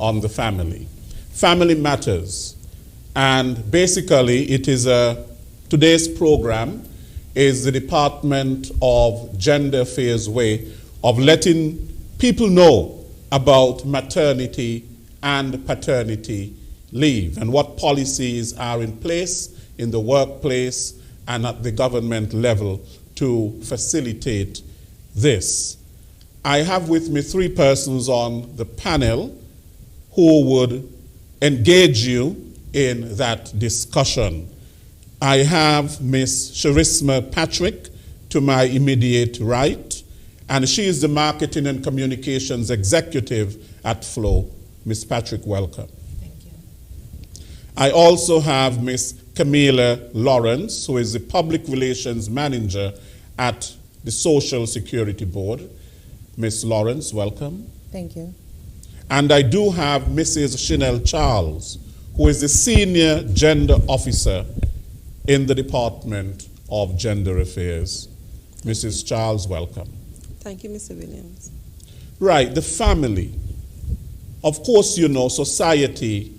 on the family. Family Matters. And basically, it is today's program is the Department of Gender Affairs way of letting people know about maternity and paternity leave and what policies are in place in the workplace and at the government level to facilitate this. I have with me three persons on the panel who would engage you in that discussion. I have Ms. Charisma Patrick to my immediate right, and she is the Marketing and Communications Executive at Flow. Ms. Patrick, welcome. Thank you. I also have Ms. Camila Lawrence, who is the Public Relations Manager at the Social Security Board. Ms. Lawrence, welcome. Thank you. And I do have Mrs. Chanel Charles, who is the Senior Gender Officer in the Department of Gender Affairs. Mrs. Charles, welcome. Thank you, Mr. Williams. Right, the family. Of course, you know, society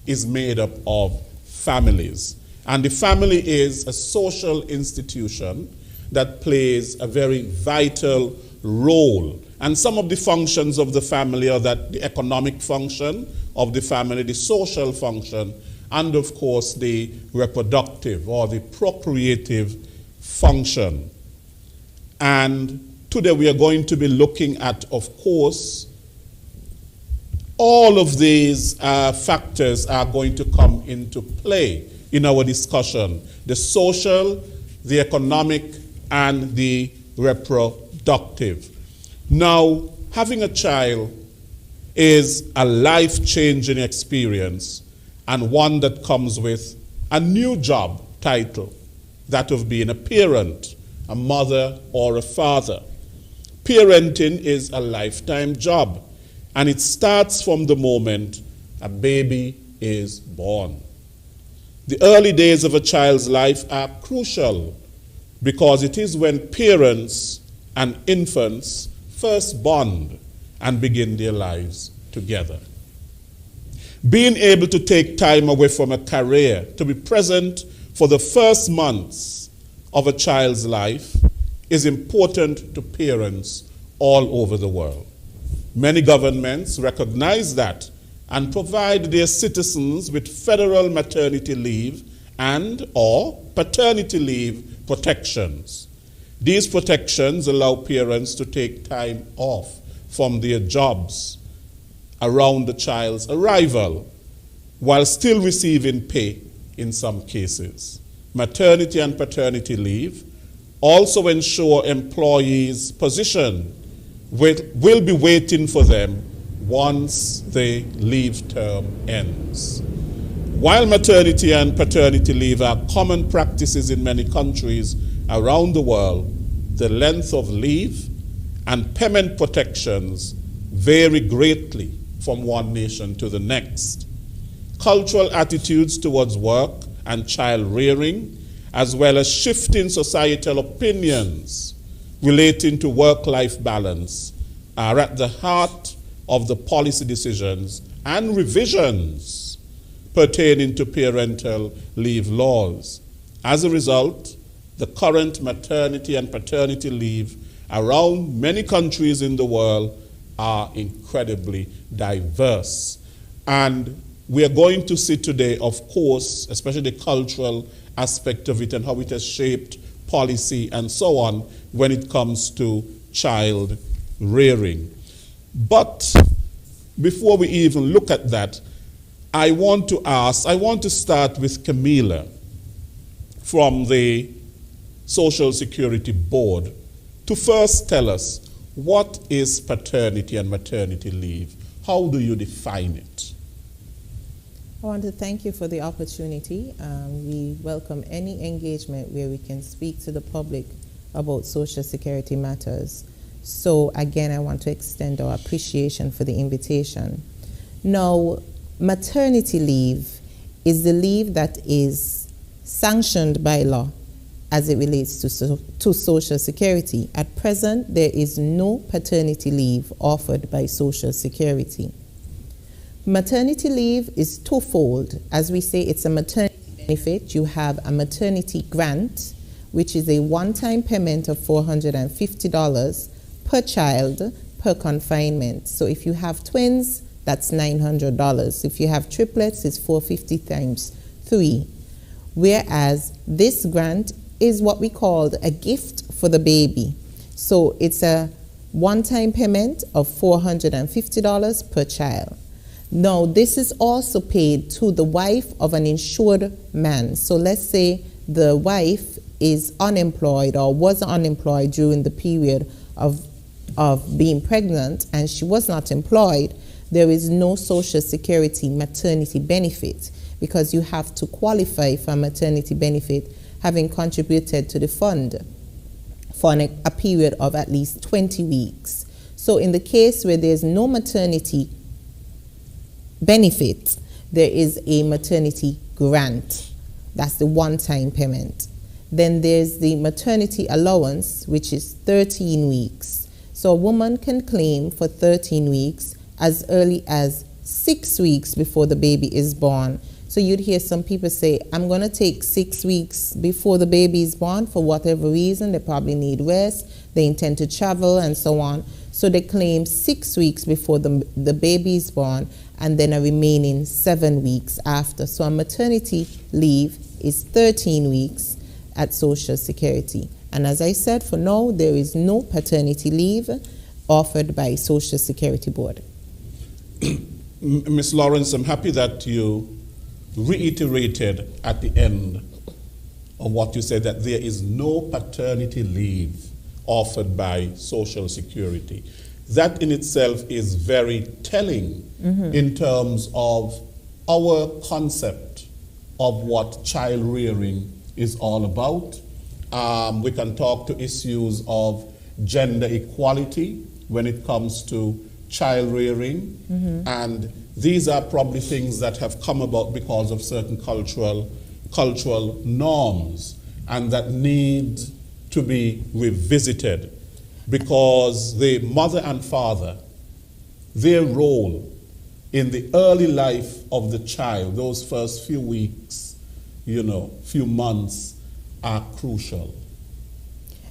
is made up of families. And the family is a social institution that plays a very vital role. And some of the functions of the family are that the economic function of the family, the social function, and of course the reproductive or the procreative function. And today we are going to be looking at, of course, all of these factors are going to come into play in our discussion. The social, the economic, and the reproductive. Now, having a child is a life-changing experience and one that comes with a new job title, that of being a parent, a mother, or a father. Parenting is a lifetime job, and it starts from the moment a baby is born. The early days of a child's life are crucial because it is when parents and infants first bond and begin their lives together. Being able to take time away from a career to be present for the first months of a child's life is important to parents all over the world. Many governments recognize that and provide their citizens with federal maternity leave and or paternity leave protections. These protections allow parents to take time off from their jobs around the child's arrival while still receiving pay in some cases. Maternity and paternity leave also ensure employees' position will be waiting for them once the leave term ends. While maternity and paternity leave are common practices in many countries around the world, the length of leave and payment protections vary greatly from one nation to the next. Cultural attitudes towards work and child rearing, as well as shifting societal opinions relating to work-life balance, are at the heart of the policy decisions and revisions pertaining to parental leave laws. As a result, the current maternity and paternity leave around many countries in the world are incredibly diverse. And we are going to see today, of course, especially the cultural aspect of it and how it has shaped policy and so on when it comes to child rearing. But before we even look at that, I want to start with Camila from the Social Security Board to first tell us, what is paternity and maternity leave? How do you define it? I want to thank you for the opportunity. We welcome any engagement where we can speak to the public about Social Security matters. So again, I want to extend our appreciation for the invitation. Now, maternity leave is the leave that is sanctioned by law as it relates to Social Security. At present, there is no paternity leave offered by Social Security. Maternity leave is twofold. As we say, it's a maternity benefit. You have a maternity grant, which is a one-time payment of $450 per child per confinement. So if you have twins, that's $900. If you have triplets, it's $450 times 3. Whereas this grant is what we call a gift for the baby. So it's a one-time payment of $450 per child. Now, this is also paid to the wife of an insured man. So let's say the wife is unemployed or was unemployed during the period of being pregnant and she was not employed. There is no Social Security maternity benefit because you have to qualify for a maternity benefit having contributed to the fund for a period of at least 20 weeks. So in the case where there's no maternity benefit, there is a maternity grant. That's the one-time payment. Then there's the maternity allowance, which is 13 weeks. So a woman can claim for 13 weeks as early as 6 weeks before the baby is born. So you'd hear some people say, I'm going to take 6 weeks before the baby is born for whatever reason. They probably need rest. They intend to travel and so on. So they claim 6 weeks before the baby is born and then a remaining 7 weeks after. So a maternity leave is 13 weeks at Social Security. And as I said, for now, there is no paternity leave offered by Social Security Board. Ms. Lawrence, I'm happy that you reiterated at the end of what you said, that there is no paternity leave offered by Social Security. That in itself is very telling in terms of our concept of what child rearing is all about. We can talk to issues of gender equality when it comes to child rearing, and these are probably things that have come about because of certain cultural norms and that need to be revisited, because the mother and father, their role in the early life of the child, those first few weeks, few months, are crucial.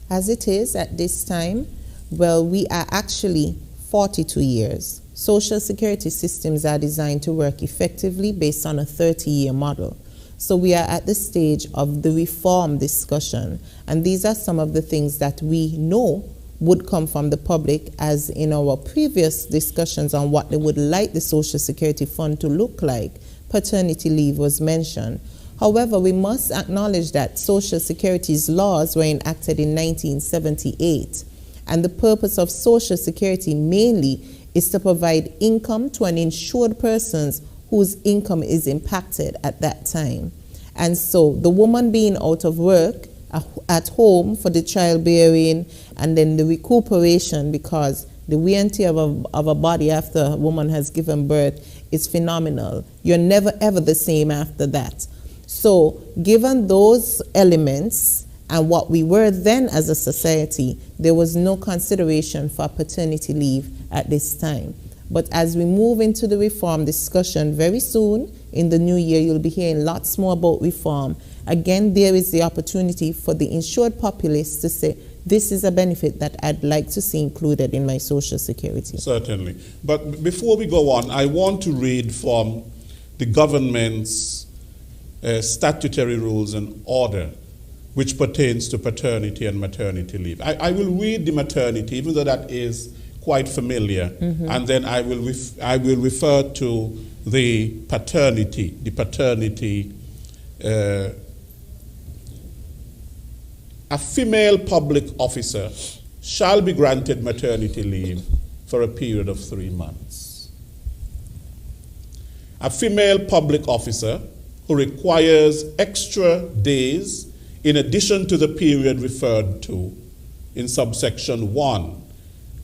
As it is at this time, well, we are actually 42 years. Social Security systems are designed to work effectively based on a 30-year model. So we are at the stage of the reform discussion, and these are some of the things that we know would come from the public, as in our previous discussions on what they would like the Social Security Fund to look like. Paternity leave was mentioned. However, we must acknowledge that Social Security's laws were enacted in 1978, and the purpose of Social Security mainly is to provide income to an insured person whose income is impacted at that time. And so the woman being out of work, at home for the childbearing, and then the recuperation, because the wear and tear of a body after a woman has given birth is phenomenal. You're never ever the same after that. So given those elements and what we were then as a society, there was no consideration for paternity leave at this time. But as we move into the reform discussion very soon, in the new year, you'll be hearing lots more about reform. Again, there is the opportunity for the insured populace to say, this is a benefit that I'd like to see included in my Social Security. Certainly. But before we go on, I want to read from the government's statutory rules and order, which pertains to paternity and maternity leave. I will read the maternity, even though that is quite familiar, and then I will refer to the paternity. A female public officer shall be granted maternity leave for a period of 3 months. A female public officer who requires extra days in addition to the period referred to in subsection 1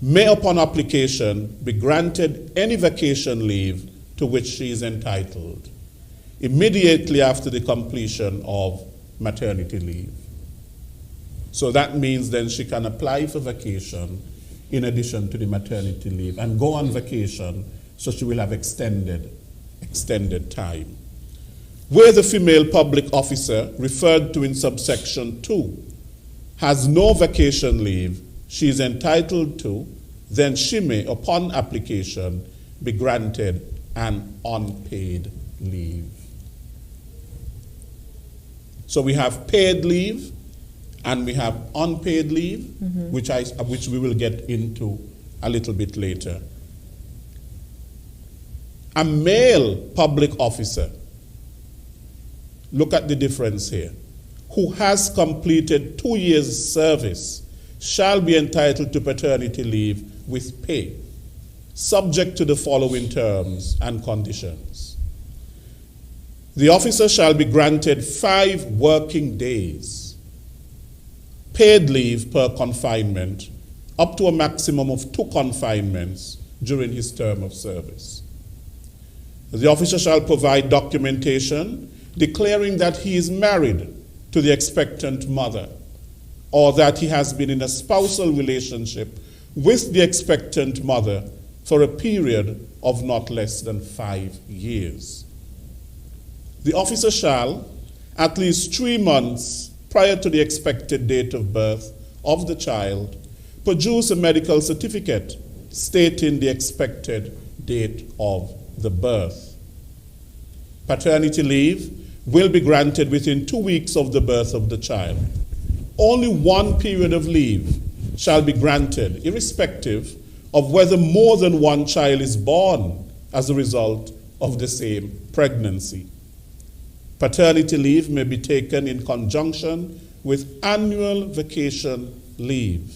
may, upon application, be granted any vacation leave to which she is entitled immediately after the completion of maternity leave. So that means then she can apply for vacation in addition to the maternity leave and go on vacation, so she will have extended extended time. Where the female public officer, referred to in subsection 2, has no vacation leave she is entitled to, then she may, upon application, be granted an unpaid leave. So we have paid leave and we have unpaid leave, which we will get into a little bit later. A male public officer, look at the difference here, who has completed 2 years' service shall be entitled to paternity leave with pay, subject to the following terms and conditions. The officer shall be granted 5 working days, paid leave per confinement, up to a maximum of 2 confinements during his term of service. The officer shall provide documentation declaring that he is married to the expectant mother, or that he has been in a spousal relationship with the expectant mother for a period of not less than 5 years. The officer shall, at least 3 months prior to the expected date of birth of the child, produce a medical certificate stating the expected date of the birth. Paternity leave will be granted within 2 weeks of the birth of the child. Only 1 period of leave shall be granted, irrespective of whether more than 1 child is born as a result of the same pregnancy. Paternity leave may be taken in conjunction with annual vacation leave.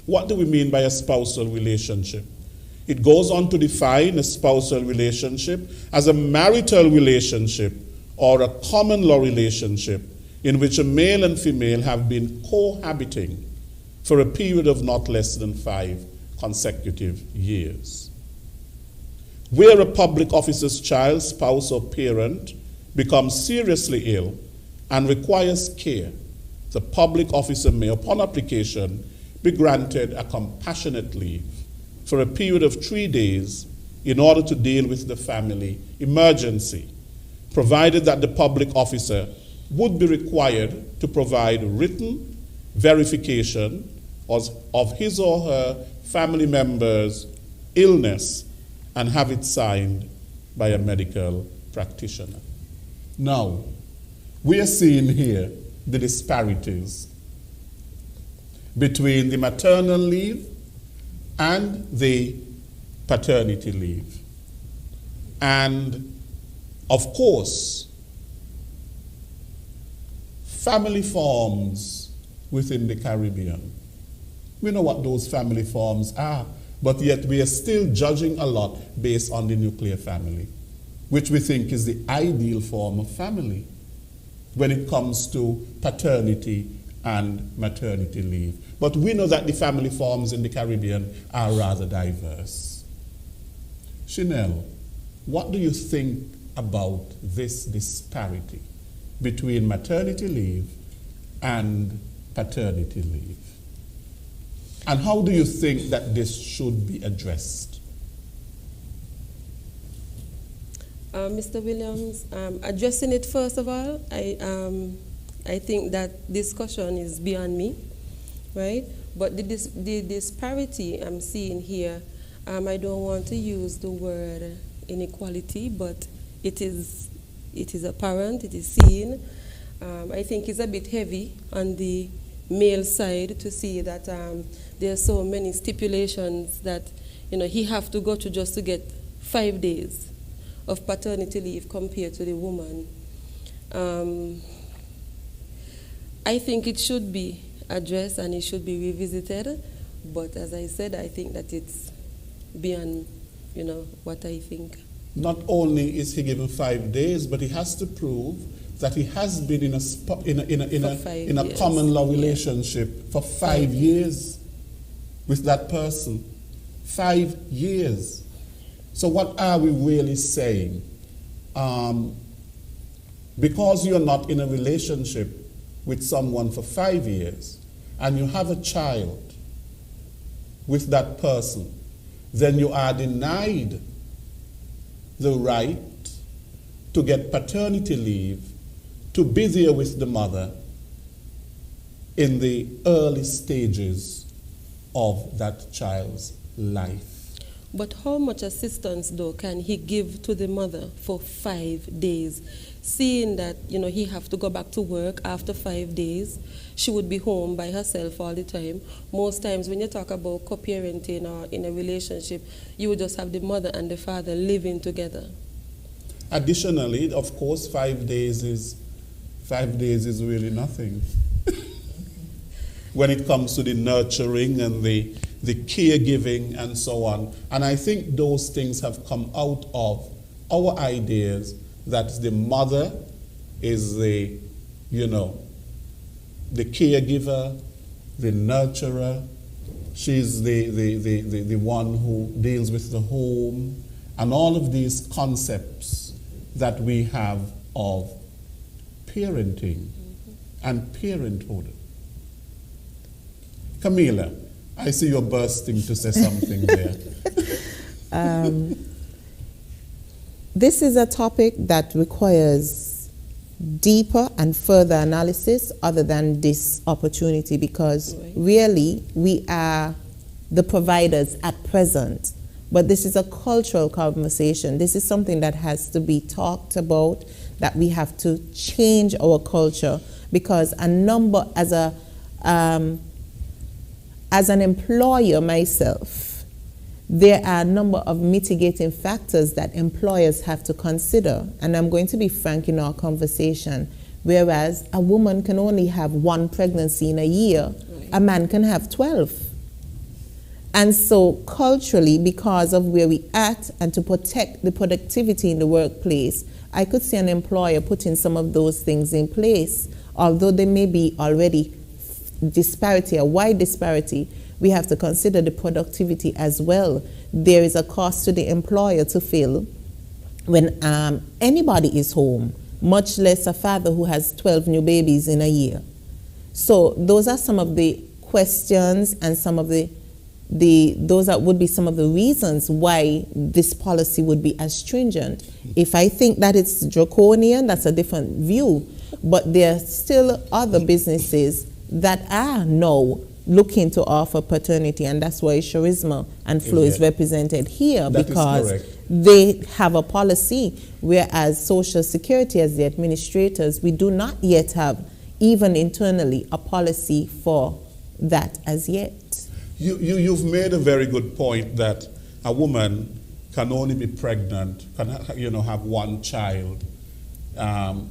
What do we mean by a spousal relationship? It goes on to define a spousal relationship as a marital relationship or a common law relationship in which a male and female have been cohabiting for a period of not less than 5 consecutive years. Where a public officer's child, spouse, or parent becomes seriously ill and requires care, the public officer may, upon application, be granted a compassionate leave for a period of 3 days in order to deal with the family emergency, provided that the public officer would be required to provide written verification of his or her family member's illness and have it signed by a medical practitioner. Now, we are seeing here the disparities between the maternal leave and the paternity leave. And, of course, family forms within the Caribbean. We know what those family forms are, but yet we are still judging a lot based on the nuclear family, which we think is the ideal form of family when it comes to paternity and maternity leave. But we know that the family forms in the Caribbean are rather diverse. Chanel, what do you think about this disparity between maternity leave and paternity leave? And how do you think that this should be addressed? Mr. Williams, addressing it first of all, I think that discussion is beyond me, right? But the disparity I'm seeing here, I don't want to use the word inequality, but it is apparent, it is seen. I think it's a bit heavy on the male side to see that there are so many stipulations that he have to go to just to get 5 days of paternity leave compared to the woman. I think it should be addressed and it should be revisited, but as I said, I think that it's beyond, what I think. Not only is he given 5 days, but he has to prove that he has been in a common law relationship for 5 years with that person. 5 years. So what are we really saying? Because you're not in a relationship with someone for 5 years and you have a child with that person, then you are denied the right to get paternity leave, to be there with the mother in the early stages of that child's life. But how much assistance, though, can he give to the mother for 5 days? Seeing that, he have to go back to work after 5 days, she would be home by herself all the time. Most times when you talk about co-parenting or in a relationship, you would just have the mother and the father living together. Additionally, of course, 5 days is really nothing. When it comes to the nurturing and the caregiving and so on. And I think those things have come out of our ideas that the mother is the caregiver, the nurturer. She's the one who deals with the home, and all of these concepts that we have of parenting and parenthood. Camila, I see you're bursting to say something there. This is a topic that requires deeper and further analysis other than this opportunity, because really we are the providers at present. But this is a cultural conversation. This is something that has to be talked about, that we have to change our culture, because as an employer myself, there are a number of mitigating factors that employers have to consider. And I'm going to be frank in our conversation. Whereas a woman can only have 1 pregnancy in a year, a man can have 12. And so culturally, because of where we at and to protect the productivity in the workplace, I could see an employer putting some of those things in place. Although there may be already disparity, a wide disparity, we have to consider the productivity as well. There is a cost to the employer to fill when anybody is home, much less a father who has 12 new babies in a year. So those are some of the questions and some of those would be some of the reasons why this policy would be as stringent. If I think that it's draconian, that's a different view. But there are still other businesses that are now looking to offer paternity, and that's why Charisma and Flow is represented here, that because they have a policy, whereas Social Security, as the administrators, we do not yet have, even internally, a policy for that as yet. You've made a very good point that a woman can only be pregnant, can have 1 child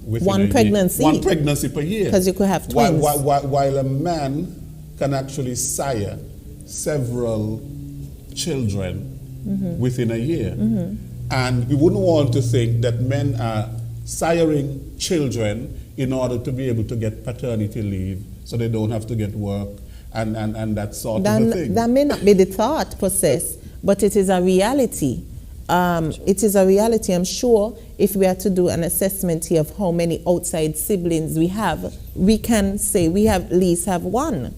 within one pregnancy. 1 pregnancy per year. Because you could have twins. While a man can actually sire several children within a year. And we wouldn't want to think that men are siring children in order to be able to get paternity leave so they don't have to get work and that sort of a thing. That may not be the thought process, but it is a reality. It is a reality. I'm sure if we are to do an assessment here of how many outside siblings we have, we can say we have at least have 1.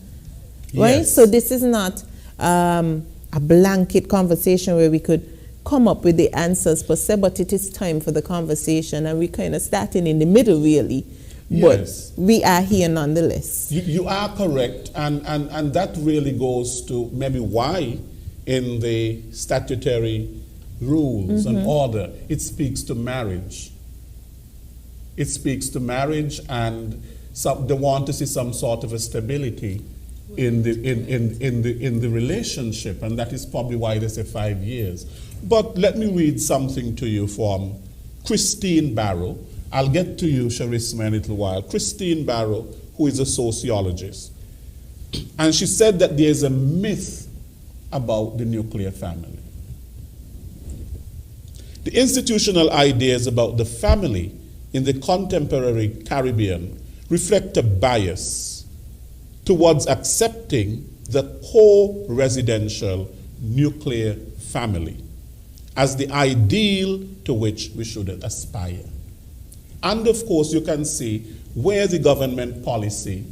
Right? Yes. So this is not a blanket conversation where we could come up with the answers per se, but it is time for the conversation, and we're kind of starting in the middle, really. Yes. But we are here nonetheless. You are correct, and that really goes to maybe why in the statutory rules and order it speaks to marriage. It speaks to marriage, and they want to see some sort of a stability in the relationship, and that is probably why they say 5 years. But let me read something to you from Christine Barrow. I'll get to you, Charisma, in a little while. Christine Barrow, who is a sociologist. And she said that there is a myth about the nuclear family. The institutional ideas about the family in the contemporary Caribbean reflect a bias towards accepting the co-residential nuclear family as the ideal to which we should aspire. And of course, you can see where the government policy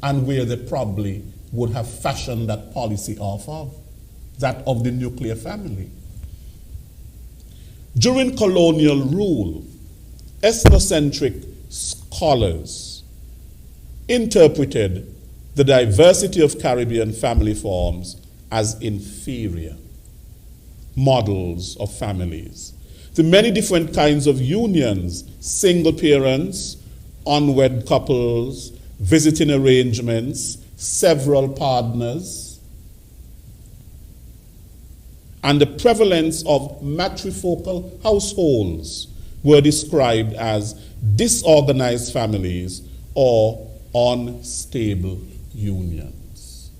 and where they probably would have fashioned that policy off of, that of the nuclear family. During colonial rule, ethnocentric scholars interpreted the diversity of Caribbean family forms as inferior models of families. The many different kinds of unions, single parents, unwed couples, visiting arrangements, several partners, and the prevalence of matrifocal households were described as disorganized families or unstable unions.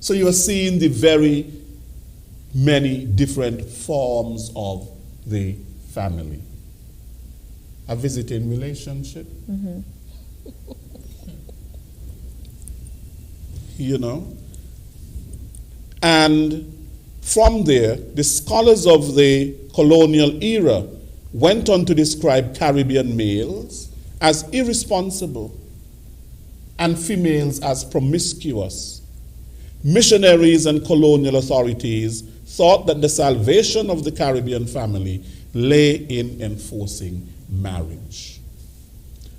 So you are seeing the very many different forms of the family. A visiting relationship. Mm-hmm. You know? And from there, the scholars of the colonial era went on to describe Caribbean males as irresponsible and females as promiscuous. Missionaries and colonial authorities thought that the salvation of the Caribbean family lay in enforcing marriage.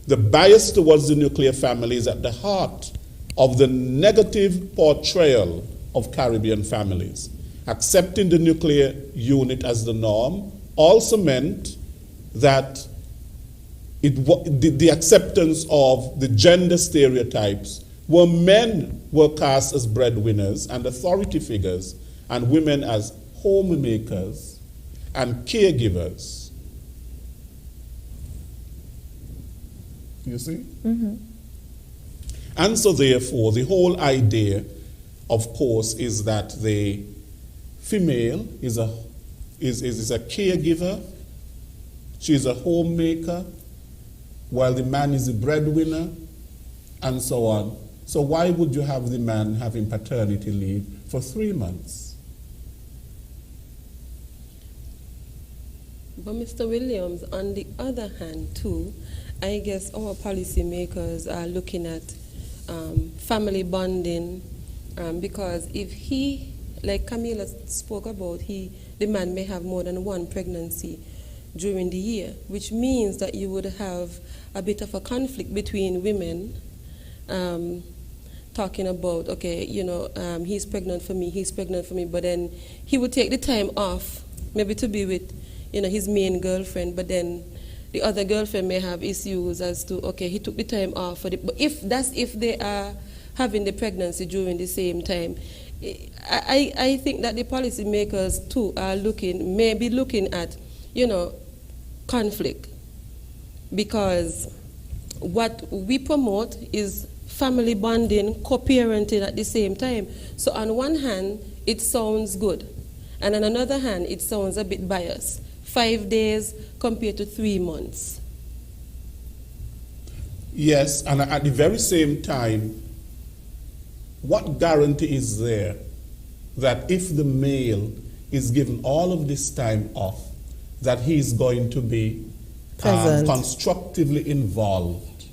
The bias towards the nuclear family is at the heart of the negative portrayal of Caribbean families. Accepting the nuclear unit as the norm also meant that the acceptance of the gender stereotypes where men were cast as breadwinners and authority figures and women as homemakers and caregivers. You see? Mm-hmm. And so therefore, the whole idea, of course, is that the female is a caregiver, she is a homemaker, while the man is a breadwinner, and so on. So why would you have the man having paternity leave for 3 months? But Mr. Williams, on the other hand, too, I guess our policymakers are looking at family bonding, because if he, like Camila spoke about, the man may have more than one pregnancy during the year, which means that you would have a bit of a conflict between women talking about, okay, he's pregnant for me, but then he would take the time off, maybe to be with, his main girlfriend, but then the other girlfriend may have issues as to, okay, he took the time off for but if they are having the pregnancy during the same time, I think that the policymakers too are maybe looking at, conflict, because what we promote is family bonding, co-parenting at the same time. So on one hand, it sounds good, and on another hand, it sounds a bit biased. 5 days compared to 3 months. Yes, and at the very same time, what guarantee is there that if the male is given all of this time off, that he is going to be constructively involved?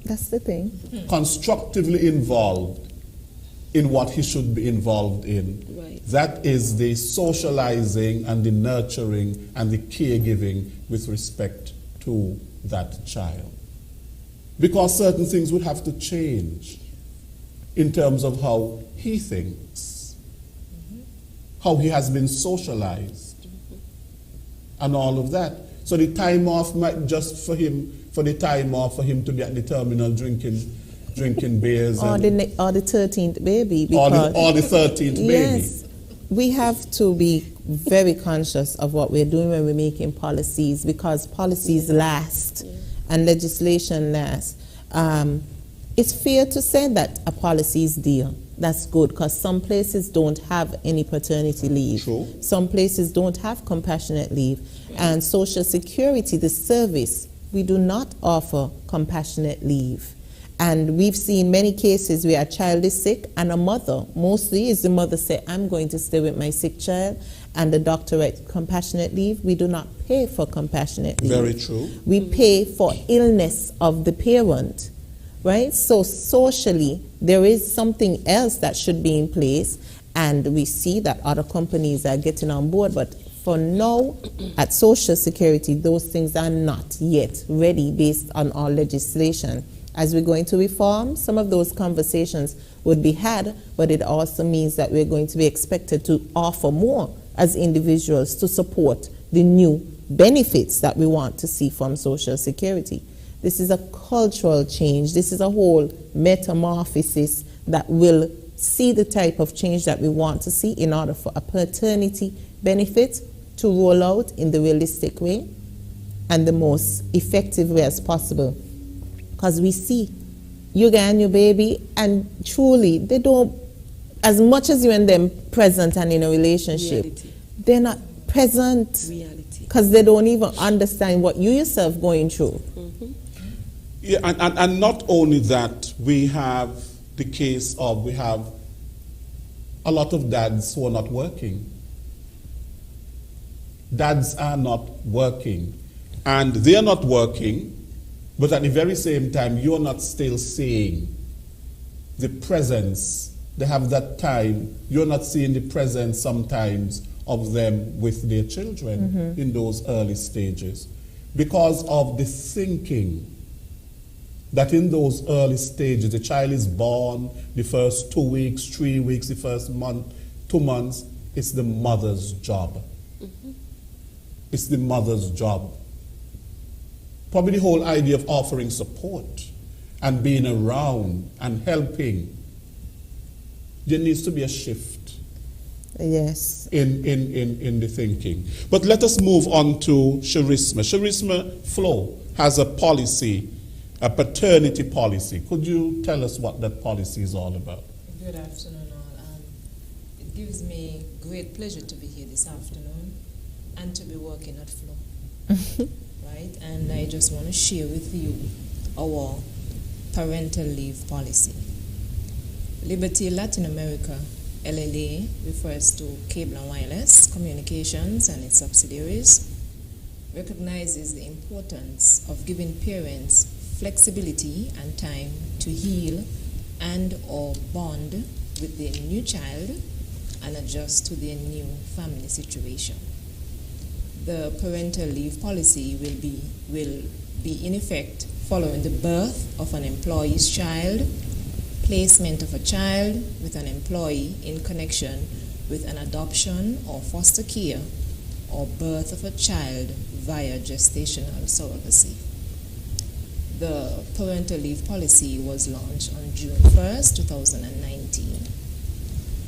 That's the thing. Constructively involved in what he should be involved in. Right. That is the socializing and the nurturing and the caregiving with respect to that child. Because certain things would have to change in terms of how he thinks, how he has been socialized, and all of that. So the time off might just for him to be at the terminal drinking beers. Or the 13th baby. Or the 13th baby. Yes. We have to be very conscious of what we're doing when we're making policies, because policies last and legislation lasts. It's fair to say that a policy is deal. That's good, because some places don't have any paternity leave. True. Some places don't have compassionate leave. And Social Security, the service, we do not offer compassionate leave. And we've seen many cases where a child is sick and a mother, mostly is the mother say, I'm going to stay with my sick child, and the doctor writes compassionate leave. We do not pay for compassionate leave. Very true. We pay for illness of the parent, right? So socially, there is something else that should be in place, and we see that other companies are getting on board, but For now, at Social Security, those things are not yet ready based on our legislation. As we go into reform, some of those conversations would be had, but it also means that we're going to be expected to offer more as individuals to support the new benefits that we want to see from Social Security. This is a cultural change. This is a whole metamorphosis that will see the type of change that we want to see in order for a paternity benefit to roll out in the realistic way and the most effective way as possible. Because we see you and your baby, and truly, they don't, as much as you and them present and in a relationship, Reality. they're not present. Reality. Because they don't even understand what you yourself going through. Mm-hmm. Yeah, and not only that, we have the case of, we have a lot of dads who are not working. Dads are not working. And they're not working, but at the very same time, you're not still seeing the presence. They have that time. You're not seeing the presence sometimes of them with their children in those early stages because of the thinking that in those early stages, the child is born, the first 2 weeks, 3 weeks, the first month, 2 months, it's the mother's job. It's the mother's job. Probably the whole idea of offering support and being around and helping. There needs to be a shift. Yes. In the thinking. But let us move on to Charisma. Charisma Flow has a policy, a paternity policy. Could you tell us what that policy is all about? Good afternoon, all. It gives me great pleasure to be here this afternoon and to be working at Flow. Right? And I just want to share with you our parental leave policy. Liberty Latin America, LLA, refers to Cable and Wireless Communications and its subsidiaries, recognizes the importance of giving parents flexibility and time to heal and or bond with their new child and adjust to their new family situation. The parental leave policy will be in effect following the birth of an employee's child, placement of a child with an employee in connection with an adoption or foster care, or birth of a child via gestational surrogacy. The parental leave policy was launched on June 1st, 2019.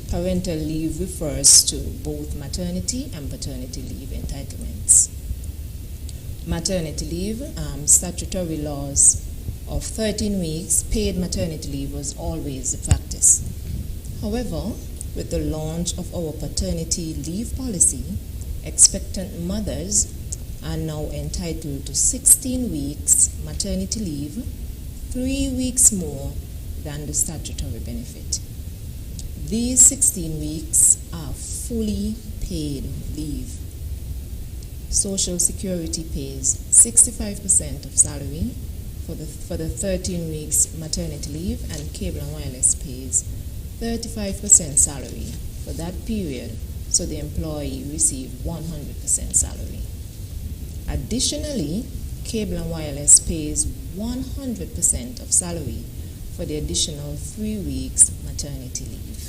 Parental leave refers to both maternity and paternity leave entitlements. Maternity leave, statutory laws of 13 weeks paid maternity leave was always the practice. However, with the launch of our paternity leave policy, expectant mothers are now entitled to 16 weeks maternity leave, 3 weeks more than the statutory benefit. These 16 weeks are fully paid leave. Social Security pays 65% of salary for the 13 weeks maternity leave, and Cable and Wireless pays 35% salary for that period, so the employee receives 100% salary. Additionally, Cable and Wireless pays 100% of salary for the additional 3 weeks maternity leave.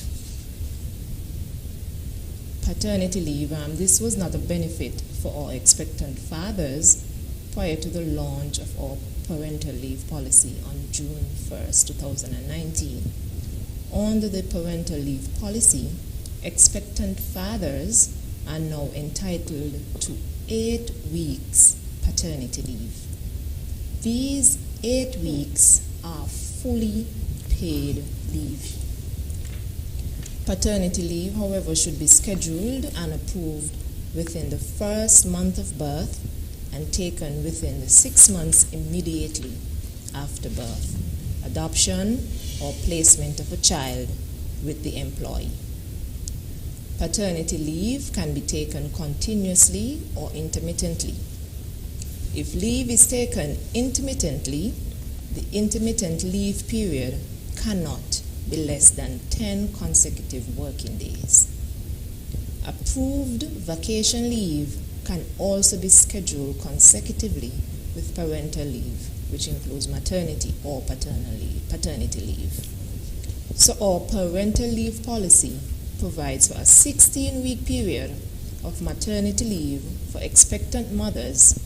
Paternity leave, this was not a benefit for our expectant fathers prior to the launch of our parental leave policy on June 1st, 2019. Under the parental leave policy, expectant fathers are now entitled to 8 weeks paternity leave. These 8 weeks are fully paid leave. Paternity leave, however, should be scheduled and approved within the first month of birth and taken within the 6 months immediately after birth, adoption, or placement of a child with the employee. Paternity leave can be taken continuously or intermittently. If leave is taken intermittently, the intermittent leave period cannot be less than 10 consecutive working days. Approved vacation leave can also be scheduled consecutively with parental leave, which includes maternity or paternity leave. So our parental leave policy provides for a 16-week period of maternity leave for expectant mothers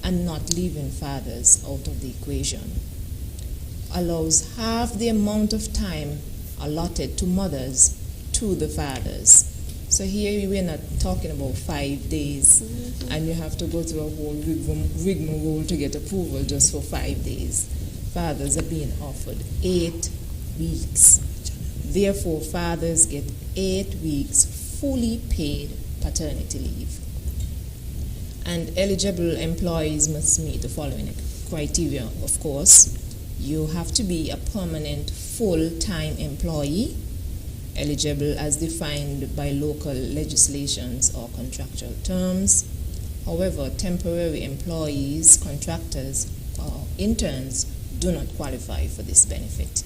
and not leaving fathers out of the equation. Allows half the amount of time allotted to mothers to the fathers. So here we're not talking about 5 days, and you have to go through a whole rigmarole to get approval just for 5 days. Fathers are being offered 8 weeks. Therefore, fathers get 8 weeks fully paid paternity leave. And eligible employees must meet the following criteria, of course. You have to be a permanent full-time employee, eligible as defined by local legislations or contractual terms. However, temporary employees, contractors, or interns do not qualify for this benefit.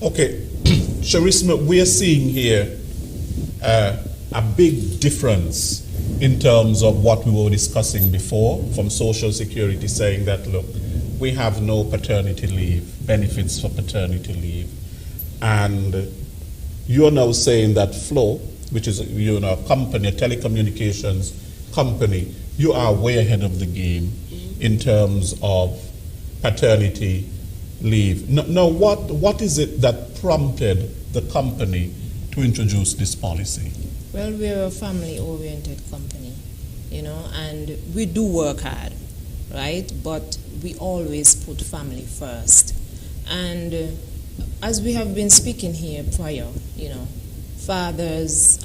Okay, Charisma, we are seeing here a big difference in terms of what we were discussing before from Social Security saying that, look, we have no paternity leave, benefits for paternity leave. And you're now saying that Flow, which is a company, a telecommunications company, you are way ahead of the game in terms of paternity leave. Now, what is it that prompted the company to introduce this policy? Well, we're a family-oriented company, and we do work hard, right? But we always put family first. And as we have been speaking here prior, fathers,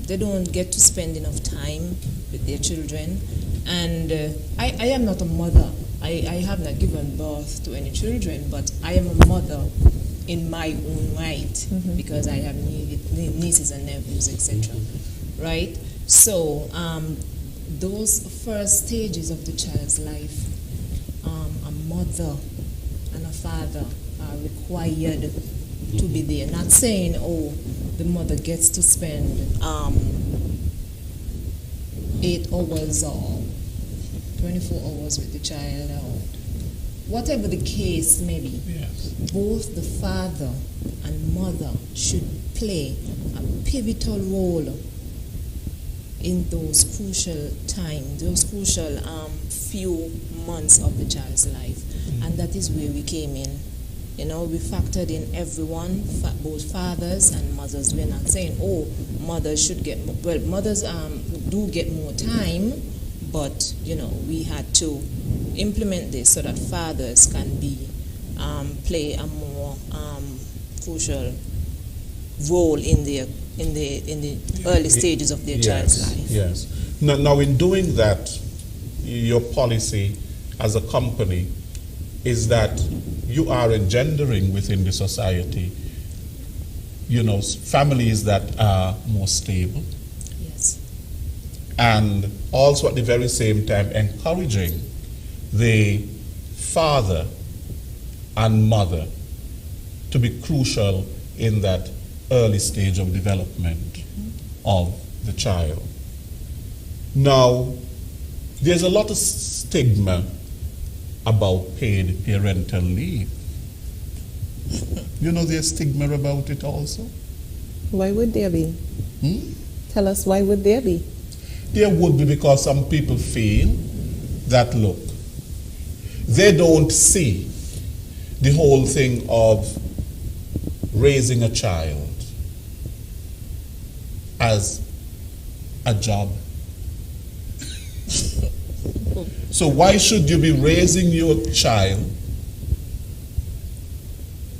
they don't get to spend enough time with their children. And I am not a mother. I have not given birth to any children, but I am a mother in my own right, because I have nieces and nephews, etc. Right? So those first stages of the child's life, a mother and a father are required to be there. Not saying, the mother gets to spend 8 hours or 24 hours with the child, or whatever the case may be. Yes. Both the father and mother should play a pivotal role in those crucial times, those crucial few months of the child's life. And that is where we came in. We factored in everyone, both fathers and mothers. We're not saying, mothers should get more. Well, mothers do get more time, but, we had to implement this so that fathers can play a more crucial role in the early stages of their child's life. Yes. Now, in doing that, your policy as a company is that you are engendering within the society, families that are more stable. Yes. And also at the very same time encouraging the father and mother to be crucial in that early stage of development of the child. Now, there's a lot of stigma about paid parental leave. There's stigma about it also. Why would there be? Tell us, why would there be? There would be because some people feel that, look, they don't see the whole thing of raising a child as a job. So why should you be raising your child,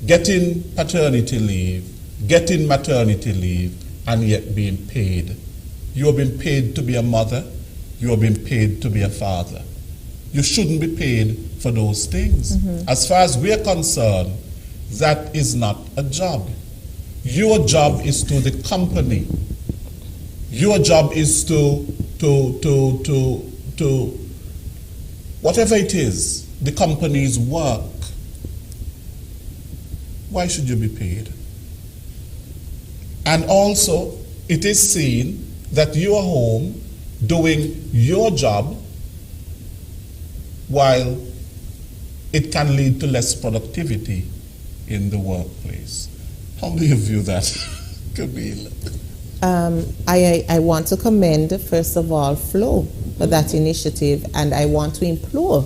getting paternity leave, getting maternity leave, and yet being paid? You have been paid to be a mother. You have been paid to be a father. You shouldn't be paid for those things. As far as we're concerned, that is not a job. Your job is to the company. Your job is to whatever it is, the company's work. Why should you be paid? And also, it is seen that you are home doing your job, while it can lead to less productivity in the workplace. How do you view that, Camille? I want to commend, first of all, Flo for that initiative, and I want to implore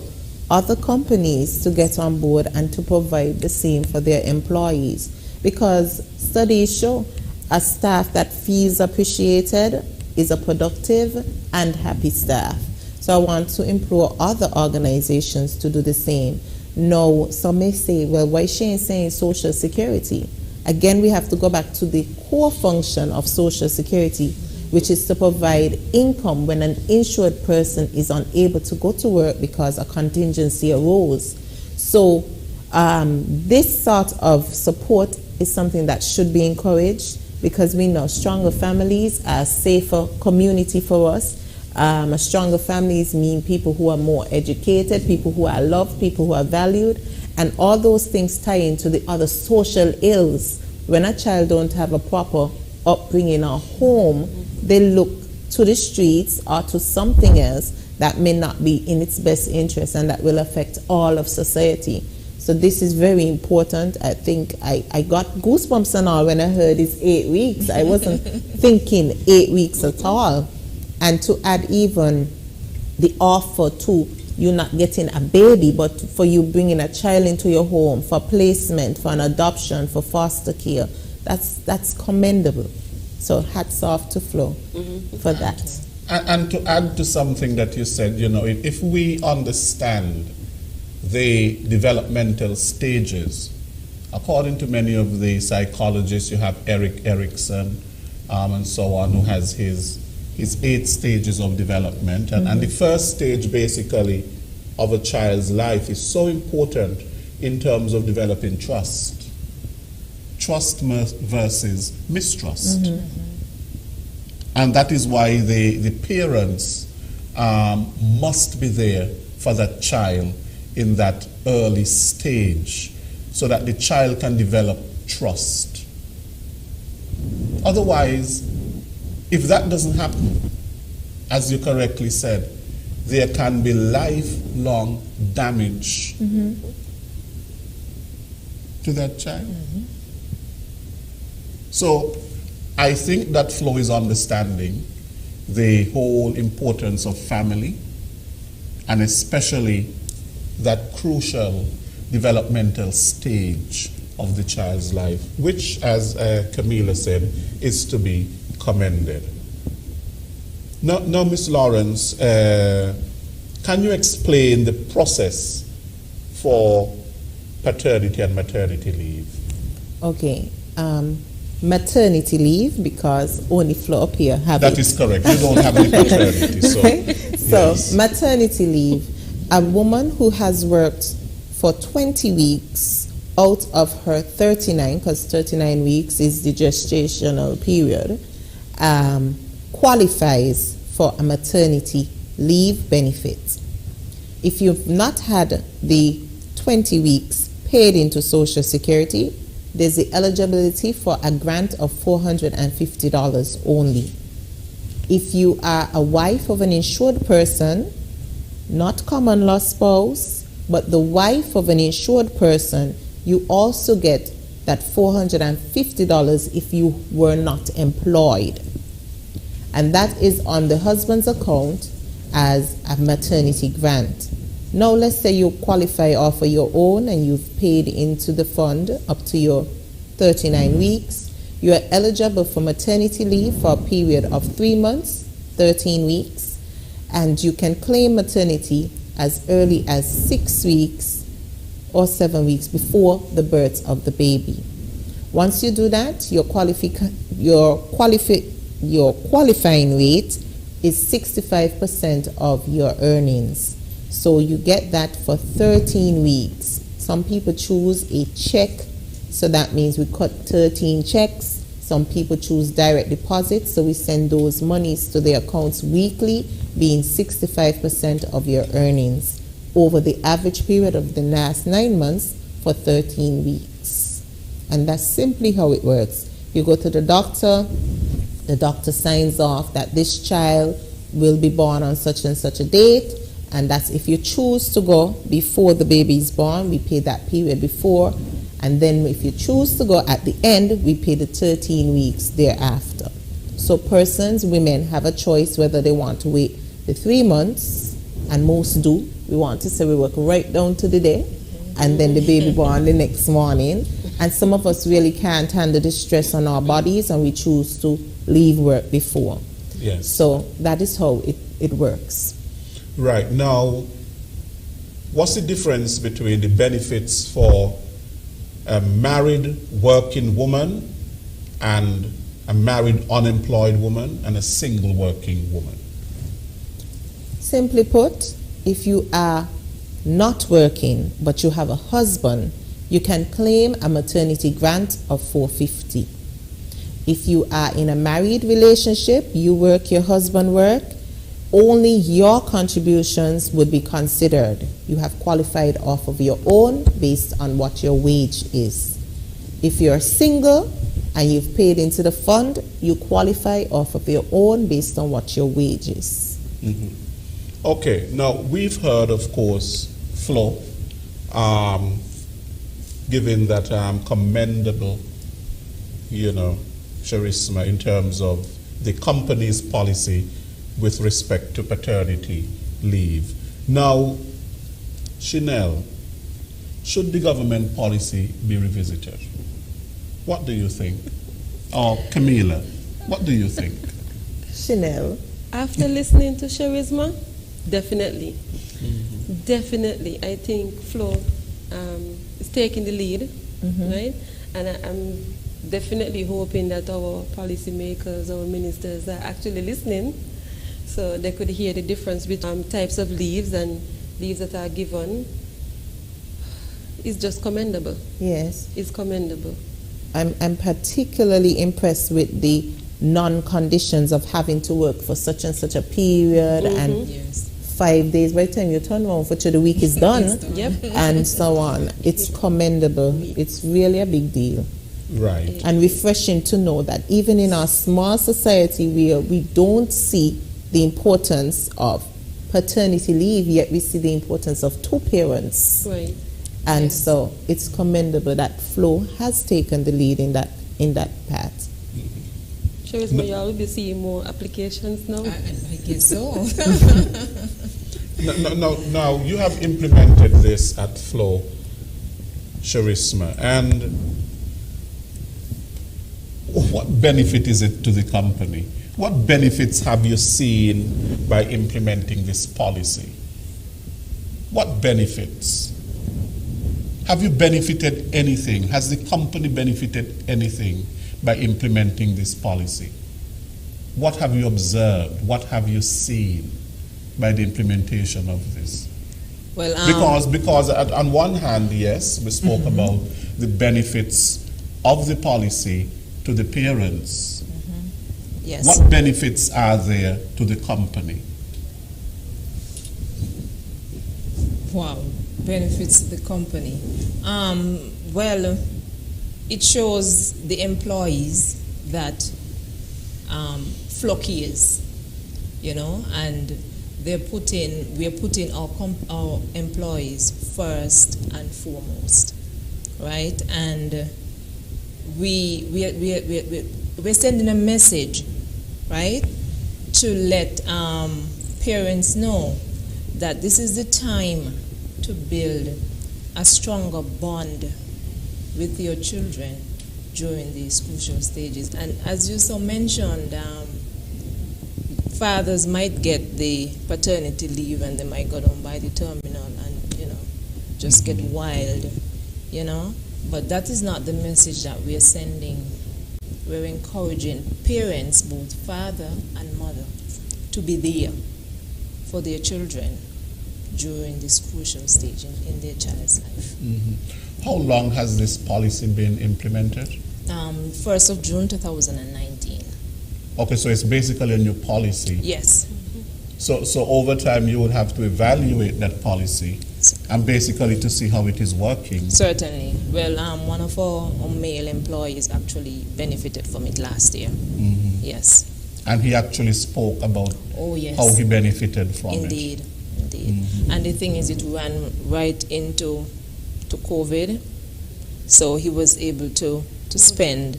other companies to get on board and to provide the same for their employees, because studies show a staff that feels appreciated is a productive and happy staff. So I want to implore other organizations to do the same. No, some may say, well, why is she saying Social Security? Again, we have to go back to the core function of Social Security, which is to provide income when an insured person is unable to go to work because a contingency arose. So this sort of support is something that should be encouraged, because we know stronger families are a safer community for us. Stronger families mean people who are more educated, people who are loved, people who are valued, and all those things tie into the other social ills. When a child don't have a proper upbringing or home, they look to the streets or to something else that may not be in its best interest, and that will affect all of society. So this is very important. I think I got goosebumps and all when I heard it's 8 weeks. I wasn't thinking 8 weeks at all. And to add even the offer to you not getting a baby, but for you bringing a child into your home for placement, for an adoption, for foster care, that's commendable. So hats off to Flo for that. And to add to something that you said, you know, if we understand the developmental stages, according to many of the psychologists, you have Erik Erikson and so on, who has his 8 stages of development. And the first stage, basically, of a child's life is so important in terms of developing trust. Trust versus mistrust. And that is why the parents must be there for that child in that early stage, so that the child can develop trust. Otherwise, if that doesn't happen, as you correctly said, there can be lifelong damage to that child. So I think that Flo is understanding the whole importance of family, and especially that crucial developmental stage of the child's life, which, as Camila said, is to be commended. Now, Ms. Lawrence, can you explain the process for paternity and maternity leave? Okay. Maternity leave, because only Flo up here have That it. is correct. You don't have any paternity. So, yes. Maternity leave, a woman who has worked for 20 weeks out of her 39, because 39 weeks is the gestational period, qualifies for a maternity leave benefit. If you've not had the 20 weeks paid into Social Security, there's the eligibility for a grant of $450 only. If you are a wife of an insured person, not common law spouse, but the wife of an insured person, you also get that $450 if you were not employed. And that is on the husband's account as a maternity grant. Now, let's say you qualify off for your own and you've paid into the fund up to your 39 weeks. You are eligible for maternity leave for a period of 3 months, 13 weeks, and you can claim maternity as early as 6 weeks or 7 weeks before the birth of the baby. Once you do that, your qualifying rate is 65% of your earnings. So you get that for 13 weeks. Some people choose a check, so that means we cut 13 checks. Some people choose direct deposit, so we send those monies to their accounts weekly, being 65% of your earnings over the average period of the last 9 months for 13 weeks. And that's simply how it works. You go to the doctor The doctor signs off that this child will be born on such and such a date, and that's if you choose to go before the baby is born, we pay that period before, and then if you choose to go at the end, we pay the 13 weeks thereafter. So persons, women, have a choice whether they want to wait the 3 months, and most do. We want to say we work right down to the day, and then the baby born the next morning. And some of us really can't handle the stress on our bodies, and we choose to leave work before. Yes. So that is how it works. Right. Now, what's the difference between the benefits for a married working woman and a married unemployed woman and a single working woman? Simply put, if you are not working but you have a husband, you can claim a maternity grant of $450. If you are in a married relationship, you work, your husband work, only your contributions would be considered. You have qualified off of your own based on what your wage is. If you're single and you've paid into the fund, you qualify off of your own based on what your wage is. Mm-hmm. Okay, now we've heard, of course, Flo, given that commendable, charisma in terms of the company's policy with respect to paternity leave. Now, Chanel, should the government policy be revisited? What do you think? Or Camila, what do you think? Chanel. After listening to Charisma, definitely. Mm-hmm. Definitely. I think Flo is taking the lead, right? And I'm definitely hoping that our policymakers, our ministers are actually listening, so they could hear the difference between types of leaves and leaves that are given. It's just commendable. Yes. It's commendable. I'm particularly impressed with the non-conditions of having to work for such and such a period and 5 days. By the time you turn around for the week is done, and so on. It's commendable. It's really a big deal. Right. And refreshing to know that even in our small society where we don't see the importance of paternity leave, yet we see the importance of two parents. Right. And so it's commendable that Flo has taken the lead in that path. Charisma, you will be seeing more applications now? I guess so. Now, you have implemented this at Flo, Charisma, and what benefit is it to the company? What benefits have you seen by implementing this policy? What benefits? Have you benefited anything? Has the company benefited anything by implementing this policy? What have you observed? What have you seen by the implementation of this? Well, because on one hand, yes, we spoke about the benefits of the policy to the parents. Yes. What benefits are there to the company? Wow, benefits to the company. Well, it shows the employees that Flo cares, and we're putting our employees first and foremost, right? And we're sending a message, right, to let parents know that this is the time to build a stronger bond with your children during these crucial stages. And as you so mentioned, fathers might get the paternity leave and they might go down by the terminal and, just get wild, But that is not the message that we're sending. We're encouraging parents, both father and mother, to be there for their children during this crucial stage in their child's life. Mm-hmm. How long has this policy been implemented? 1st of June 2019. Okay, so it's basically a new policy. Yes. So over time you would have to evaluate that policy and basically to see how it is working. Certainly. Well, one of our male employees actually benefited from it last year. Mm-hmm. Yes. And he actually spoke about Oh, yes. how he benefited from Indeed. it. And the thing is, it ran right into COVID, so he was able to spend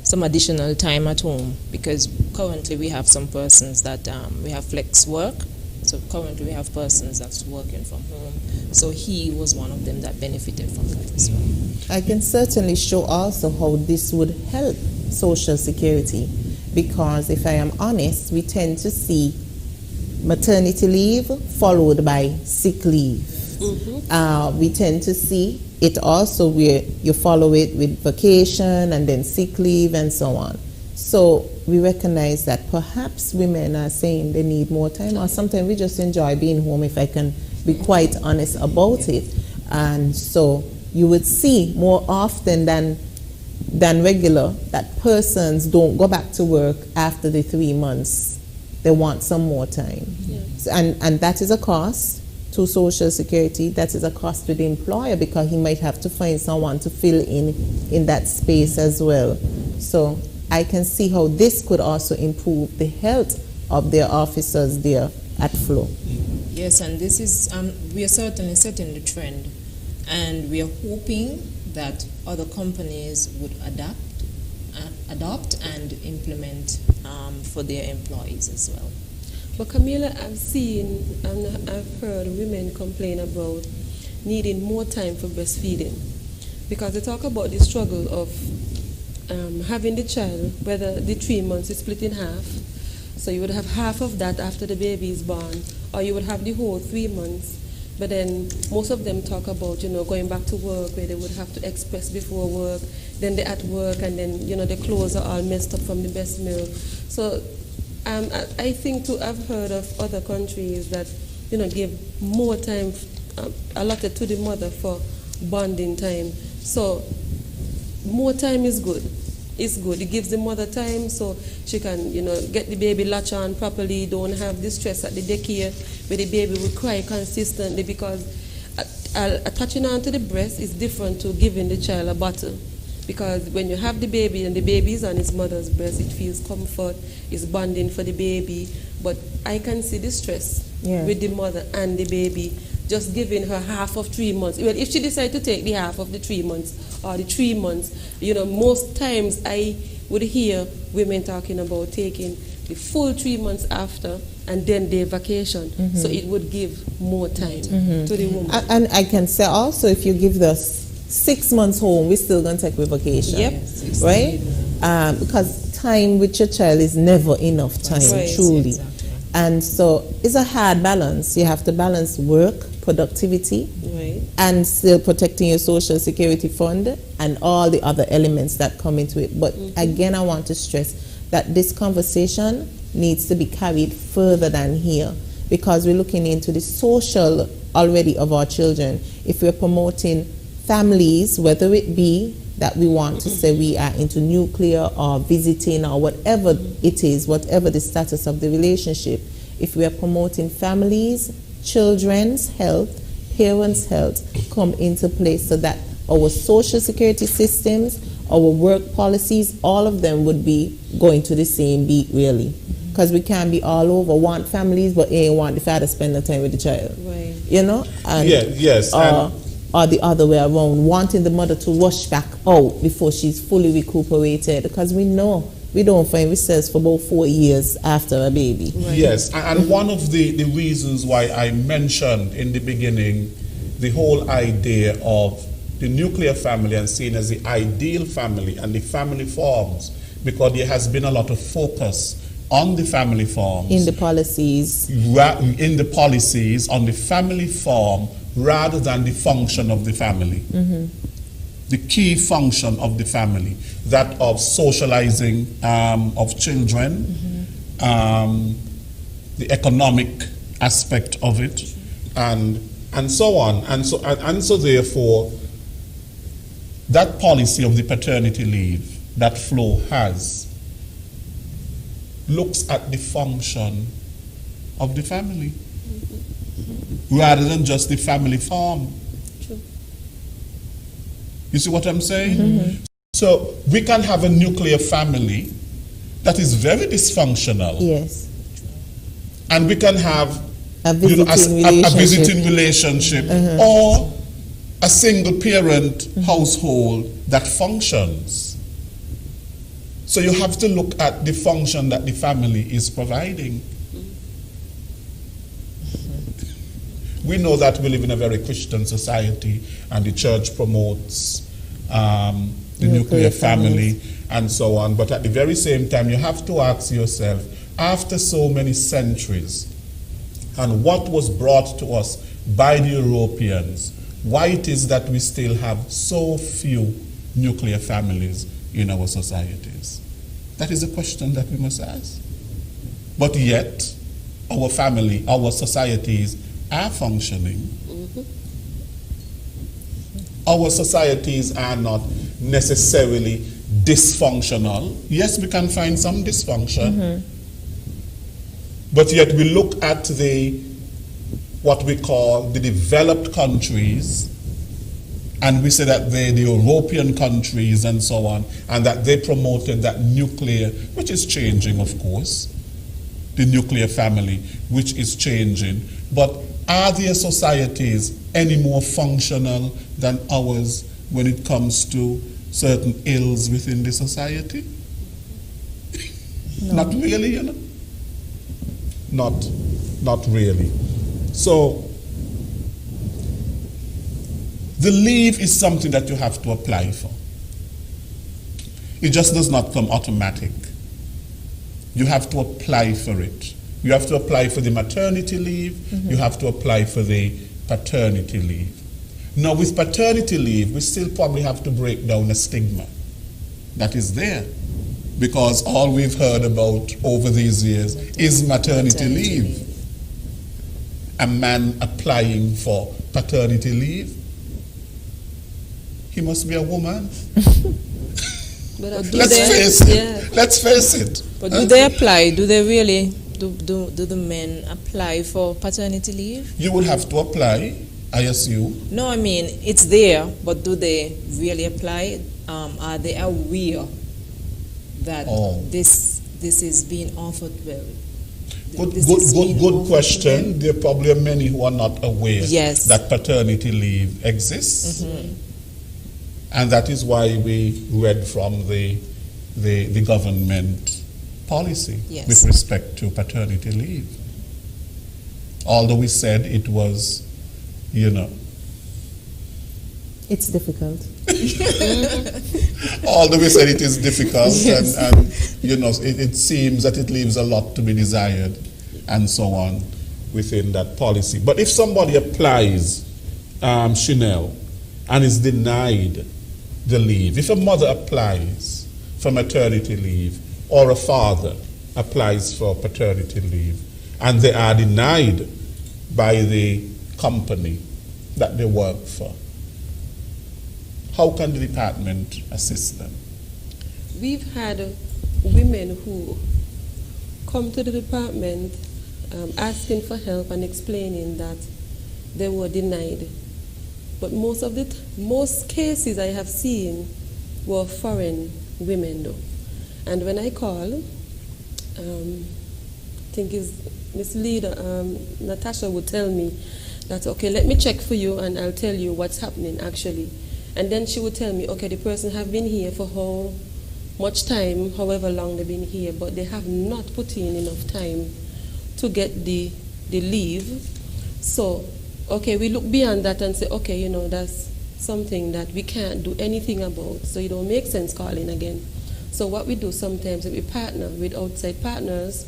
some additional time at home, because currently we have some persons that we have flex work. So currently we have persons that's working from home. So he was one of them that benefited from that as well. I can certainly show also how this would help Social Security, because if I am honest, we tend to see maternity leave followed by sick leave. We tend to see it also where you follow it with vacation and then sick leave and so on. So we recognize that perhaps women are saying they need more time, or sometimes we just enjoy being home, if I can be quite honest about it. And so you would see more often than regular that persons don't go back to work after the 3 months. They want some more time. So, and that is a cost to Social Security. That is a cost to the employer, because he might have to find someone to fill in that space as well. So I can see how this could also improve the health of their officers there at Flow. Yes, and this is, we are certainly setting the trend, and we are hoping that other companies would adopt and implement for their employees as well. But Camila, I've seen and I've heard women complain about needing more time for breastfeeding, because they talk about the struggle of having the child, whether the 3 months is split in half, so you would have half of that after the baby is born, or you would have the whole 3 months. But then most of them talk about, going back to work, where they would have to express before work, then they're at work, and then, their clothes are all messed up from the breast milk. So I think too, I've heard of other countries that, give more time allotted to the mother for bonding time. So more time is good. It's good. It gives the mother time so she can, get the baby latch on properly, don't have the stress at the daycare where the baby will cry consistently, because attaching on to the breast is different to giving the child a bottle. Because when you have the baby and the baby is on his mother's breast, it feels comfort, it's bonding for the baby. But I can see the stress with the mother and the baby, just giving her half of 3 months. Well, if she decides to take the half of the 3 months or the 3 months, most times I would hear women talking about taking the full 3 months after and then their vacation. So it would give more time to the woman. And I can say also, if you give the 6 months home, we're still going to take a vacation. Yep. Right? Because time with your child is never enough time, truly. Exactly. And so it's a hard balance. You have to balance work, productivity, and still protecting your Social Security fund and all the other elements that come into it. But again, I want to stress that this conversation needs to be carried further than here, because we're looking into the social already of our children. If we're promoting families, whether it be that we want to say we are into nuclear or visiting or whatever it is, whatever the status of the relationship, if we are promoting families, children's health, parents' health come into place, so that our Social Security systems, our work policies, all of them would be going to the same beat, really. Because we can't be all over, want families, but ain't want the father spend the time with the child. Right. And, or the other way around, wanting the mother to rush back out before she's fully recuperated, because we know we don't find ourselves for about 4 years after a baby. Right. Yes, and one of the reasons why I mentioned in the beginning the whole idea of the nuclear family and seen as the ideal family and the family forms, because there has been a lot of focus on the family forms. In the policies. In the policies, on the family form, rather than the function of the family. The key function of the family, that of socializing of children, the economic aspect of it, and so on. And so therefore, that policy of the paternity leave that Flo has looks at the function of the family rather than just the family form. True. You see what I'm saying? So we can have a nuclear family that is very dysfunctional. Yes. And we can have A visiting relationship or a single parent household that functions. So you have to look at the function that the family is providing. We know that we live in a very Christian society, and the church promotes the nuclear family and so on. But at the very same time, you have to ask yourself, after so many centuries, and what was brought to us by the Europeans, why it is that we still have so few nuclear families in our societies? That is a question that we must ask. But yet, our societies are functioning. Our societies are not necessarily dysfunctional. Yes, we can find some dysfunction. But yet we look at what we call the developed countries, and we say that the European countries and so on, and that they promoted that nuclear, which is changing, of course, the nuclear family, which is changing. But are their societies any more functional than ours when it comes to certain ills within the society? No. Not really, you know. Not really. So, the leave is something that you have to apply for. It just does not come automatic. You have to apply for it. You have to apply for the maternity leave. You have to apply for the paternity leave. Now, with paternity leave, we still probably have to break down a stigma that is there, because all we've heard about over these years is maternity leave. A man applying for paternity leave, he must be a woman. Let's face it. But do they apply? Do they really? Do the men apply for paternity leave? You will have to apply, I assume. No, I mean, it's there, but do they really apply? Are they aware that this is being offered well? Good question. Well? There probably are many who are not aware that paternity leave exists. And that is why we read from the government policy with respect to paternity leave. Although we said it was, it's difficult. Although we said it is difficult, and it seems that it leaves a lot to be desired and so on within that policy. But if somebody applies, Chanel, and is denied the leave, if a mother applies for maternity leave or a father applies for paternity leave and they are denied by the company that they work for, how can the department assist them? We've had women who come to the department asking for help and explaining that they were denied. But most cases I have seen were foreign women, though. And when I call, I think it's Miss Leader, Natasha would tell me that, okay, let me check for you and I'll tell you what's happening actually. And then she would tell me, okay, the person have been here for how much time, however long they've been here, but they have not put in enough time to get the leave. So, okay, we look beyond that and say, okay, that's something that we can't do anything about, so it don't make sense calling again. So what we do sometimes is we partner with outside partners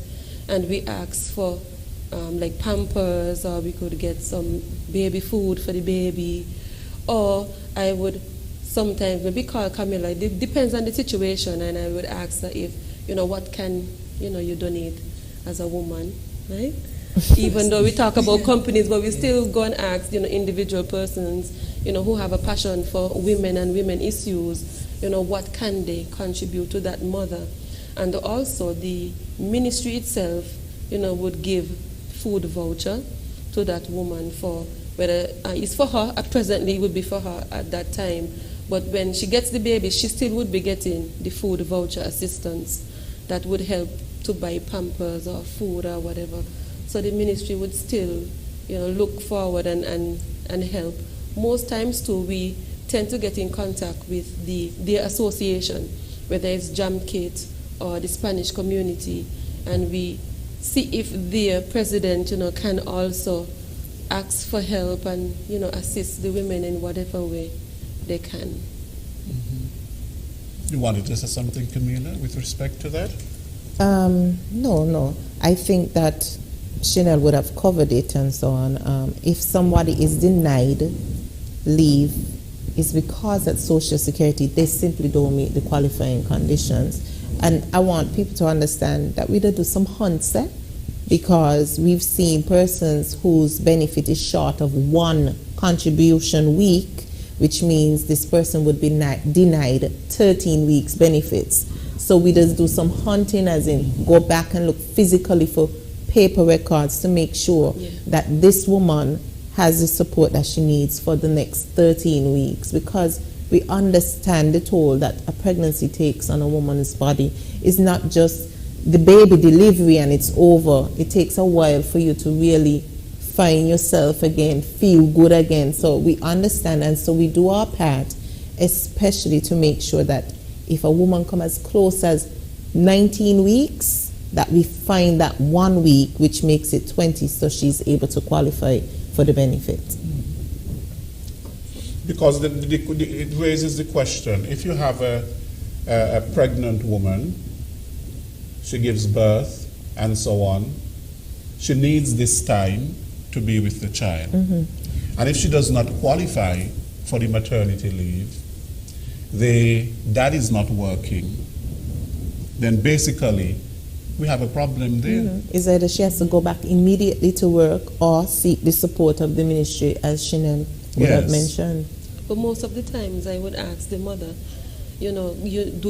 and we ask for like Pampers, or we could get some baby food for the baby, or I would sometimes maybe call Camilla. It depends on the situation, and I would ask her if, what can, you donate as a woman, right? Even though we talk about companies, but we still go and ask, individual persons, who have a passion for women and women issues, what can they contribute to that mother. And also the ministry itself, would give food voucher to that woman for whether it's for her, presently it would be for her at that time. But when she gets the baby, she still would be getting the food voucher assistance that would help to buy Pampers or food or whatever. So the ministry would still, look forward and help. Most times too, we tend to get in contact with their association, whether it's Jam Kit or the Spanish community, and we see if their president, can also ask for help and, assist the women in whatever way they can. You wanted to say something, Camila, with respect to that? No. I think that Chanel would have covered it and so on. If somebody is denied leave, it's because at Social Security they simply don't meet the qualifying conditions. And I want people to understand that we do some hunts, because we've seen persons whose benefit is short of one contribution week, which means this person would be denied 13 weeks benefits. So we just do some hunting, as in go back and look physically for paper records to make sure that this woman has the support that she needs for the next 13 weeks, because we understand the toll that a pregnancy takes on a woman's body. It's not just the baby delivery and it's over. It takes a while for you to really find yourself again, feel good again. So we understand, and so we do our part, especially to make sure that if a woman comes as close as 19 weeks, that we find that 1 week, which makes it 20, so she's able to qualify for the benefit. Because it raises the question, if you have a pregnant woman, she gives birth and so on, she needs this time to be with the child. And if she does not qualify for the maternity leave, the dad is not working, then basically we have a problem there. It's either she has to go back immediately to work or seek the support of the ministry, as Chanel would have mentioned. But most of the times I would ask the mother, do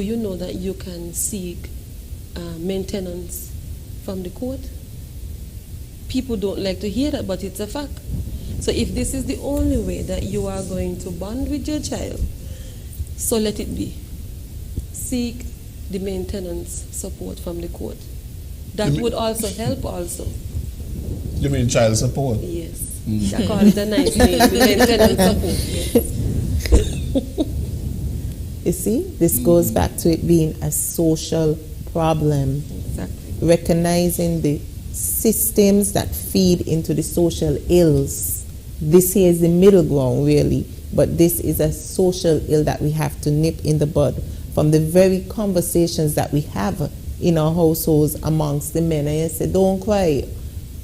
you know that you can seek maintenance from the court? People don't like to hear that, but it's a fact. So if this is the only way that you are going to bond with your child, so let it be. Seek the maintenance support from the court. That would also help also. You mean child support? Yes. I call it a nice name, maintenance support. Yes. You see, this goes back to it being a social problem. Exactly. Recognizing the systems that feed into the social ills. This here is the middle ground, really, but this is a social ill that we have to nip in the bud from the very conversations that we have in our households amongst the men. And you say, don't cry,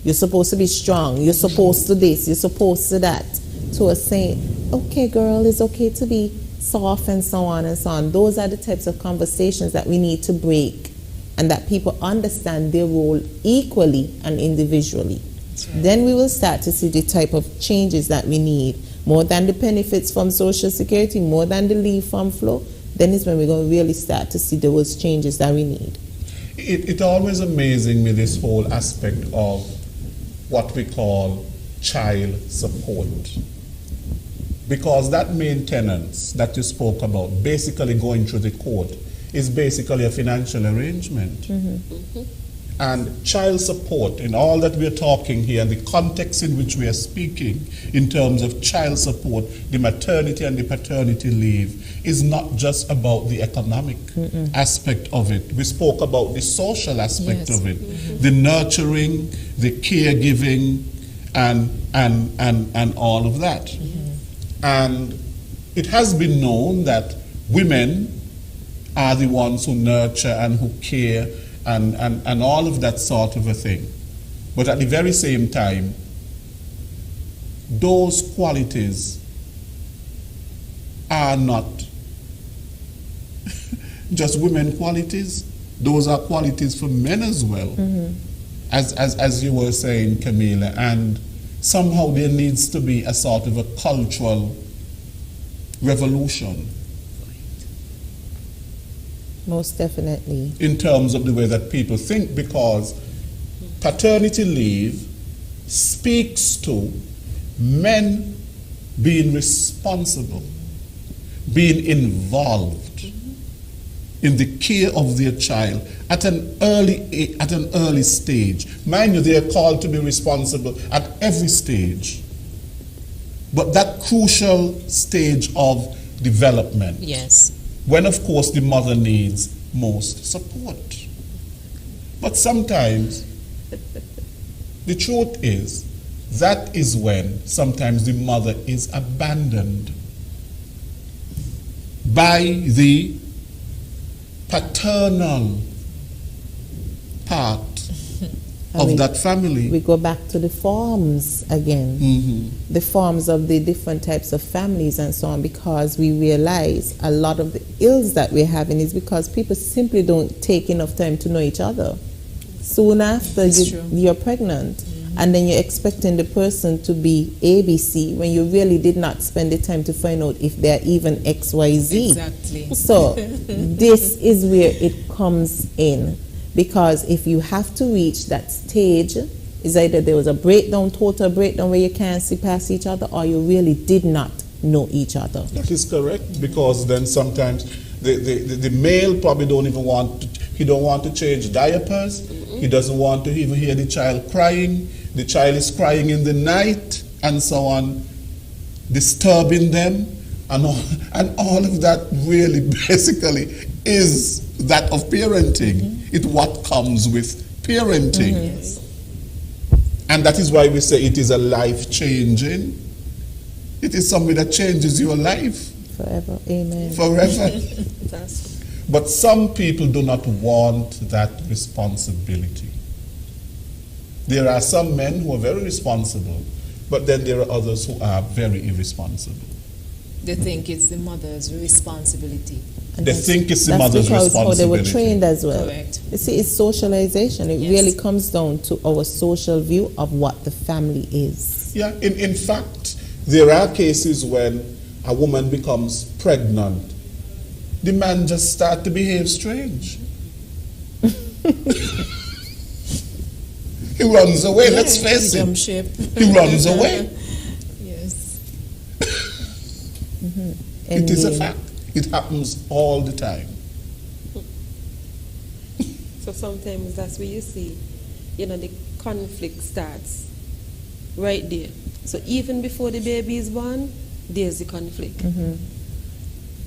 you're supposed to be strong, you're supposed to this, you're supposed to that, to us saying, okay girl, it's okay to be soft and so on and so on. Those are the types of conversations that we need to break, and that people understand their role equally and individually. Right. Then we will start to see the type of changes that we need, more than the benefits from Social Security, more than the leave from flow. Then is when we're going to really start to see those changes that we need. It always amazing me, this whole aspect of what we call child support. Because that maintenance that you spoke about, basically going through the court, is basically a financial arrangement. And child support, in all that we're talking here, and the context in which we are speaking, in terms of child support, the maternity and the paternity leave, is not just about the economic aspect of it. We spoke about the social aspect of it, the nurturing, the caregiving, and all of that. And it has been known that women are the ones who nurture and who care and all of that sort of a thing. But at the very same time, those qualities are not just women qualities. Those are qualities for men as well, as you were saying, Camila. And somehow there needs to be a sort of a cultural revolution. Most definitely. In terms of the way that people think, because paternity leave speaks to men being responsible, being involved in the care of their child at an early stage. Mind you, they are called to be responsible at every stage. But that crucial stage of development, Yes. when of course the mother needs most support. But sometimes the truth is that is when sometimes the mother is abandoned by the paternal part of that family. We go back to the forms again, the forms of the different types of families and so on, because we realize a lot of the ills that we're having is because people simply don't take enough time to know each other. Soon after you're pregnant, and then you're expecting the person to be ABC when you really did not spend the time to find out if they're even XYZ. Exactly. So this is where it comes in, because if you have to reach that stage, is either there was a breakdown, total breakdown where you can't see past each other, or you really did not know each other. That is correct, because then sometimes the male probably don't even want to, he don't want to change diapers. He doesn't want to even hear the child crying. The child is crying in the night and so on, disturbing them, and all of that really basically is that of parenting. It's what comes with parenting. Yes. And that is why we say it is a life-changing. It is something that changes your life. Forever. Amen. Forever. That's But some people do not want that responsibility. There are some men who are very responsible, but then there are others who are very irresponsible. They think it's the mother's responsibility. And They think it's the mother's because how they were responsibility. trained as well. Correct. You see, it's socialization. It Yes. really comes down to our social view of what the family is. Yeah, in fact, there are cases when a woman becomes pregnant, the man just starts to behave strange. He runs away, let's face Jump it. ship. He runs away. Yes. It is a Envying. fact. It happens all the time. So sometimes that's where you see, the conflict starts right there. So even before the baby is born, there's the conflict.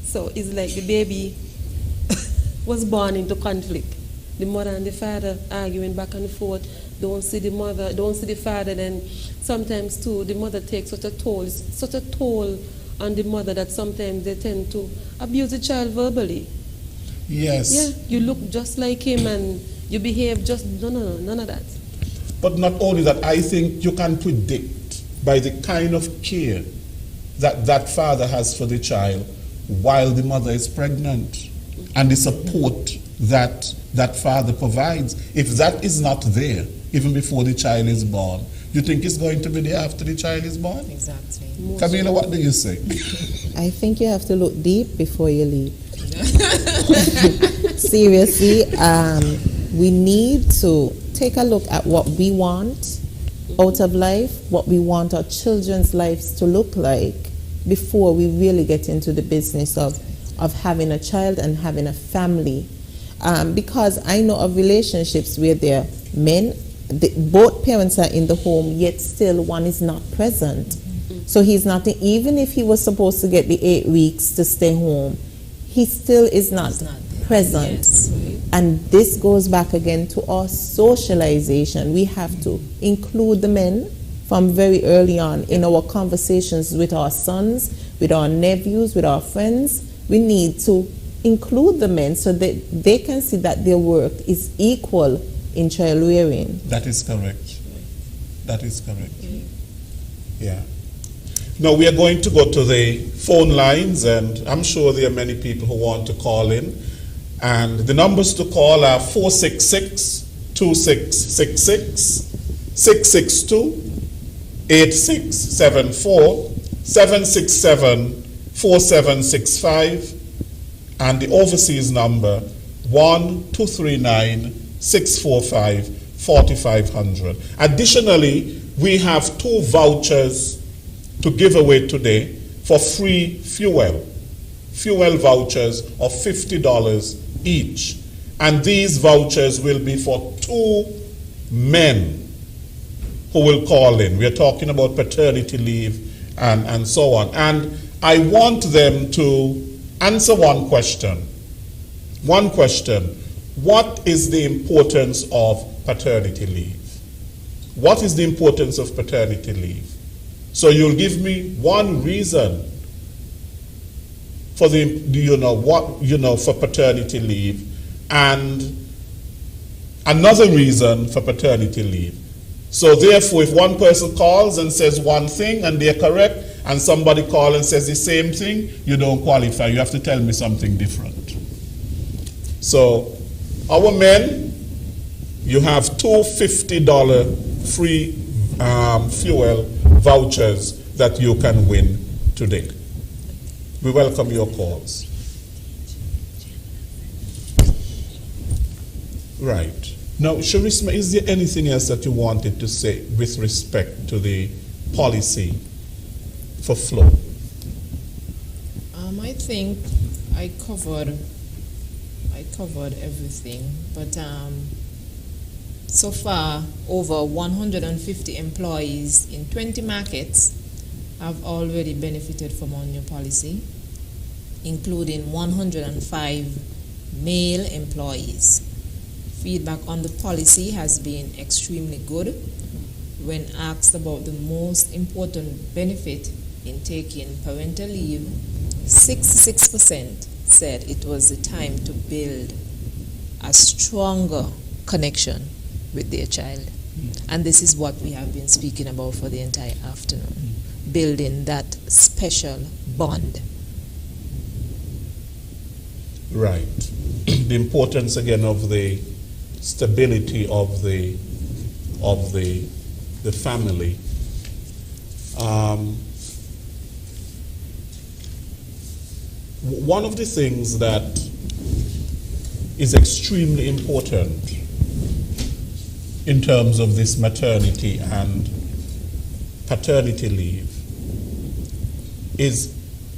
So it's like the baby was born into conflict. The mother and the father arguing back and forth. Don't see the mother, don't see the father. Then sometimes too, the mother takes such a toll on the mother that sometimes they tend to abuse the child verbally. Yes. Yeah, you look just like him and you behave just, no, none of that. But not only that, I think you can predict by the kind of care that that father has for the child while the mother is pregnant and the support that that father provides. If that is not there, even before the child is born, you think it's going to be there after the child is born? Exactly. Camila, what do you say? I think you have to look deep before you leave. Seriously, we need to take a look at what we want out of life, what we want our children's lives to look like before we really get into the business of having a child and having a family. Because I know of relationships where there are men, both parents are in the home, yet still one is not present. So he's not, even if he was supposed to get the 8 weeks to stay home, he still is not present. Yes. And this goes back again to our socialization. We have to include the men from very early on in our conversations with our sons, with our nephews, with our friends. We need to include the men so that they can see that their work is equal in child rearing. That is correct. That is correct. Yeah. Now we are going to go to the phone lines, and I'm sure there are many people who want to call in. And the numbers to call are 466-2666, 662-8674, 767-4765, and the overseas number 1-239-645-4500. Additionally, we have 2 vouchers to give away today for free fuel vouchers of $50 each. And these vouchers will be for 2 men who will call in. We're talking about paternity leave and so on. And I want them to answer one question. One question. What is the importance of paternity leave? What is the importance of paternity leave? So you'll give me one reason for for paternity leave, and another reason for paternity leave. So therefore, if one person calls and says one thing and they're correct, and somebody calls and says the same thing, you don't qualify. You have to tell me something different. So our men, you have 2 $50 free fuel vouchers that you can win today. We welcome your calls. Right. Now, Charisma, is there anything else that you wanted to say with respect to the policy for flow? I think I covered everything, but so far over 150 employees in 20 markets have already benefited from our new policy, including 105 male employees. Feedback on the policy has been extremely good. When asked about the most important benefit in taking parental leave, 66% said it was the time to build a stronger connection with their child. And this is what we have been speaking about for the entire afternoon, building that special bond. Right. The importance again of the stability of the family. One of the things that is extremely important in terms of this maternity and paternity leave is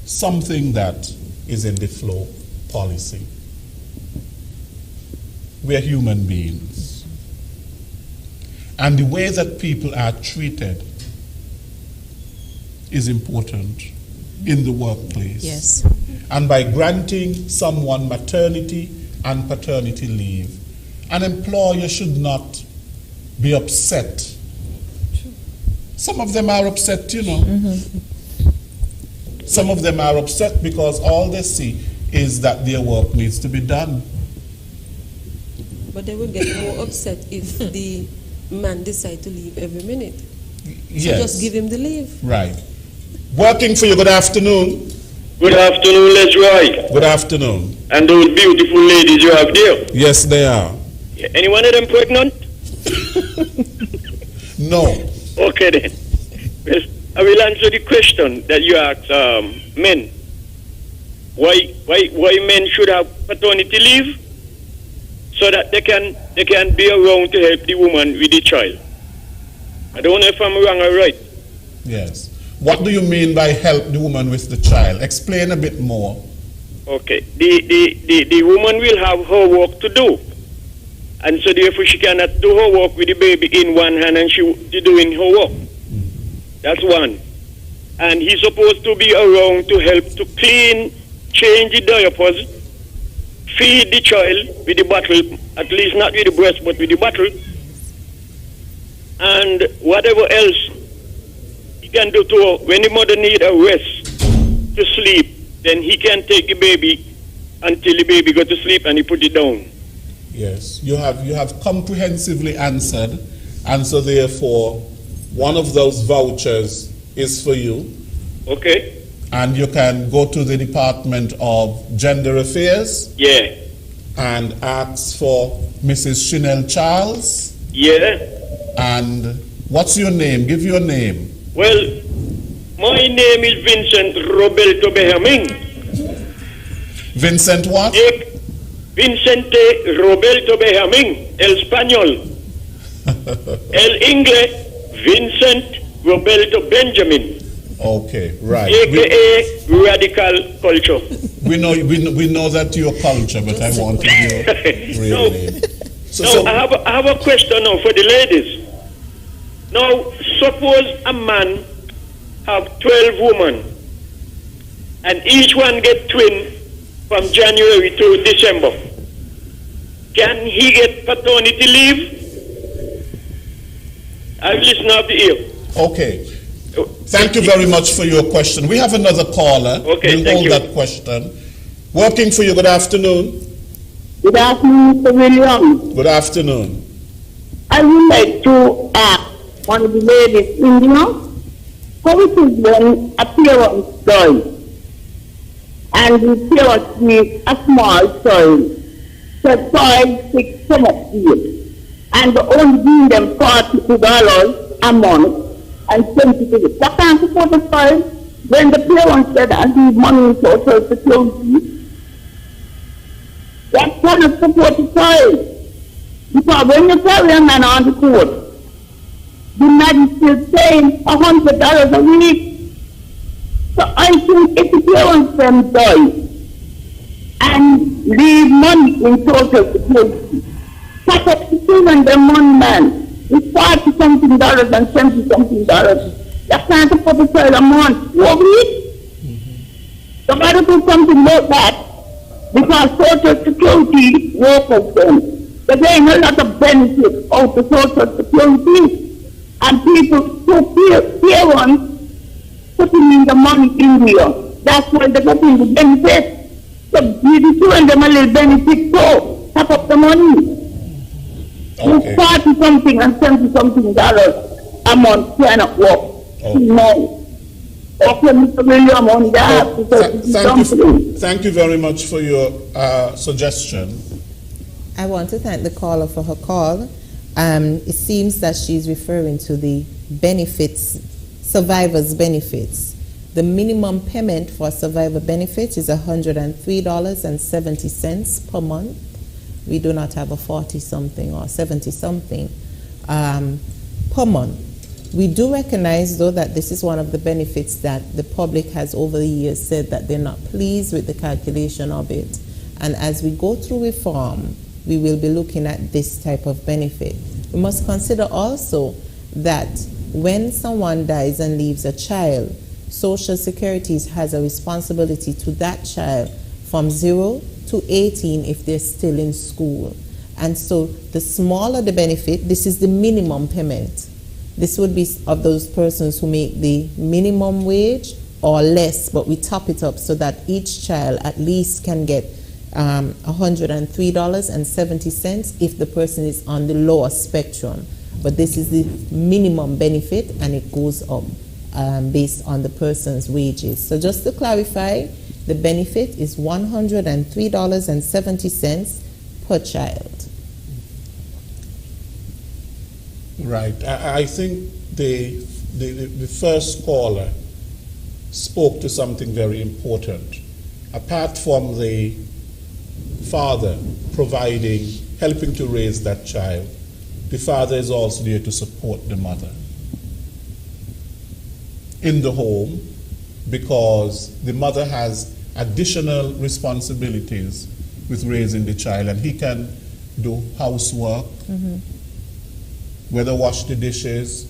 something that is in the flow policy. We are human beings. And the way that people are treated is important in the workplace. Yes. And by granting someone maternity and paternity leave, an employer should not be upset. Some of them are upset, you know. Mm-hmm. Some of them are upset because all they see is that their work needs to be done. But they will get more upset if the man decides to leave every minute. Yes. So just give him the leave. Right. Working for you, good afternoon. Good afternoon, Leroy. Good afternoon. And those beautiful ladies you have there. Yes, they are. Any one of them pregnant? No. Okay then. Well, I will answer the question that you asked men. Why men should have paternity leave? So that they can be around to help the woman with the child. I don't know if I'm wrong or right. Yes. What do you mean by help the woman with the child? Explain a bit more. Okay. The woman will have her work to do. And so therefore she cannot do her work with the baby in one hand and she doing her work. That's one. And he's supposed to be around to help to clean, change the diapers, feed the child with the bottle, at least not with the breast, but with the bottle. And whatever else he can do to her, when the mother need a rest to sleep, then he can take the baby until the baby go to sleep and he put it down. Yes, you have comprehensively answered, and so therefore one of those vouchers is for you. Okay. And you can go to the Department of Gender Affairs. Yeah. And ask for Mrs. Chanel Charles. Yeah. And what's your name? Give your name. Well, my name is Vincent Roberto Benjamin. Vincent what? Vincente Roberto Benjamin, el español. El inglés, Vincent Roberto Benjamin. Okay, right. AKA radical culture. We know that your culture, but I want to know real name. So I have a question now for the ladies. Now, suppose a man have 12 women, and each one get twin from January to December. Can he get paternity leave? I've listened up to you. Okay. Thank you very much for your question. We have another caller. Okay, we'll thank hold you. that question. Working for you, good afternoon. Good afternoon, Mr. Williams. Good afternoon. I would like to ask one of the ladies in the house, how it is when a parent dies and the parent needs a small child, so child 6 7 years, and only giving them $42 a month and 20 to it. That can't support the child when the parent said I need money in social security. That cannot support the child. Because when you carry a man on the court, the man is still paying $100 a week. So I think if the parents them die and leave money in social security, pack up the children their money, man, with $40-something and $70-something. That can't support the child a month. You agree? Somebody do something about that. Because Social Security workers them, but there ain't a lot of benefits out of Social Security, and people who parents putting in the money in here. That's why they're getting the benefit. So you doing them a little benefit too. Tap up the money. Okay. $40-something and $70-something a month cannot work. Okay. No. Okay, Mr. William, on that, thank you very much for your suggestion. I want to thank the caller for her call. It seems that she's referring to the benefits, survivor's benefits. The minimum payment for survivor benefits is $103.70 per month. We do not have a 40-something or 70-something per month. We do recognize, though, that this is one of the benefits that the public has over the years said that they're not pleased with the calculation of it. And as we go through reform, we will be looking at this type of benefit. We must consider also that when someone dies and leaves a child, Social Security has a responsibility to that child from 0 to 18 if they're still in school. And so the smaller the benefit, this is the minimum payment. This would be of those persons who make the minimum wage or less, but we top it up so that each child at least can get $103.70 if the person is on the lower spectrum. But this is the minimum benefit, and it goes up based on the person's wages. So just to clarify, the benefit is $103.70 per child. Right. I think the first caller spoke to something very important. Apart from the father helping to raise that child, the father is also there to support the mother in the home, because the mother has additional responsibilities with raising the child, and he can do housework, whether wash the dishes,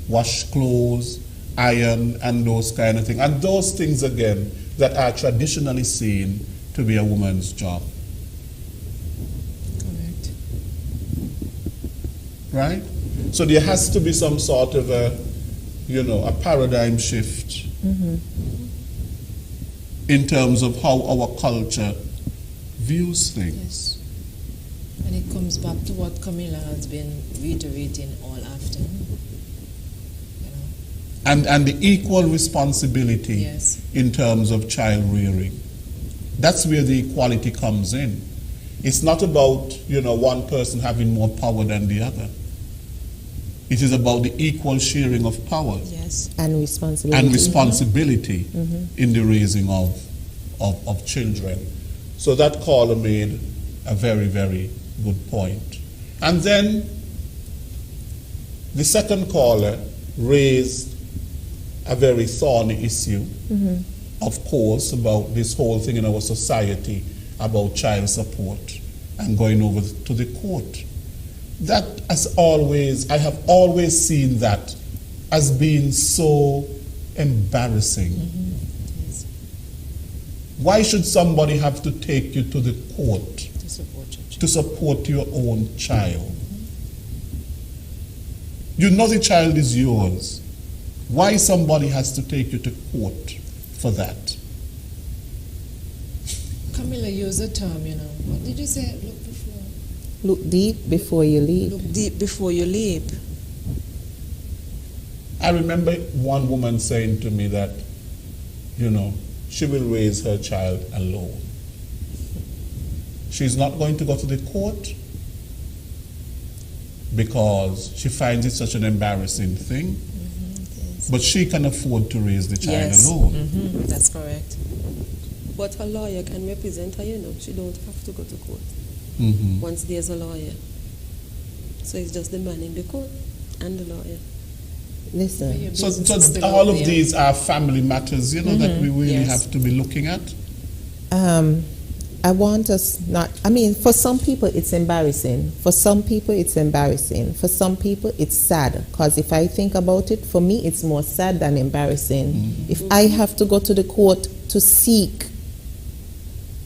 wash clothes, iron, and those kind of things. And those things, again, that are traditionally seen to be a woman's job. Correct. Right? So there has to be some sort of a paradigm shift in terms of how our culture views things. Yes. And it comes back to what Camilla has been reiterating all afternoon. And the equal responsibility Yes. in terms of child rearing. That's where the equality comes in. It's not about, one person having more power than the other. It is about the equal sharing of power Yes. And responsibility. in the raising of children. So that caller made a very, very good point. And then the second caller raised a very thorny issue of course, about this whole thing in our society about child support and going over to the court. That I have always seen that as being so embarrassing. Yes. Why should somebody have to take you to the court To support your child. to support your own child? You know the child is yours. Why somebody has to take you to court for that? Camilla used a term, What did you say? Look before. Look deep before you leap. Look deep before you leap. I remember one woman saying to me that, she will raise her child alone. She's not going to go to the court because she finds it such an embarrassing thing, Yes. but she can afford to raise the child Yes. alone. That's correct. But her lawyer can represent her, She don't have to go to court Mhm. once there's a lawyer. So it's just the man in the court and the lawyer. Listen, Your So, business is still all out of there. these are family matters, that we really Yes. have to be looking at. I want us not, for some people it's embarrassing. For some people it's embarrassing. For some people it's sad. Because if I think about it, for me it's more sad than embarrassing. If I have to go to the court to seek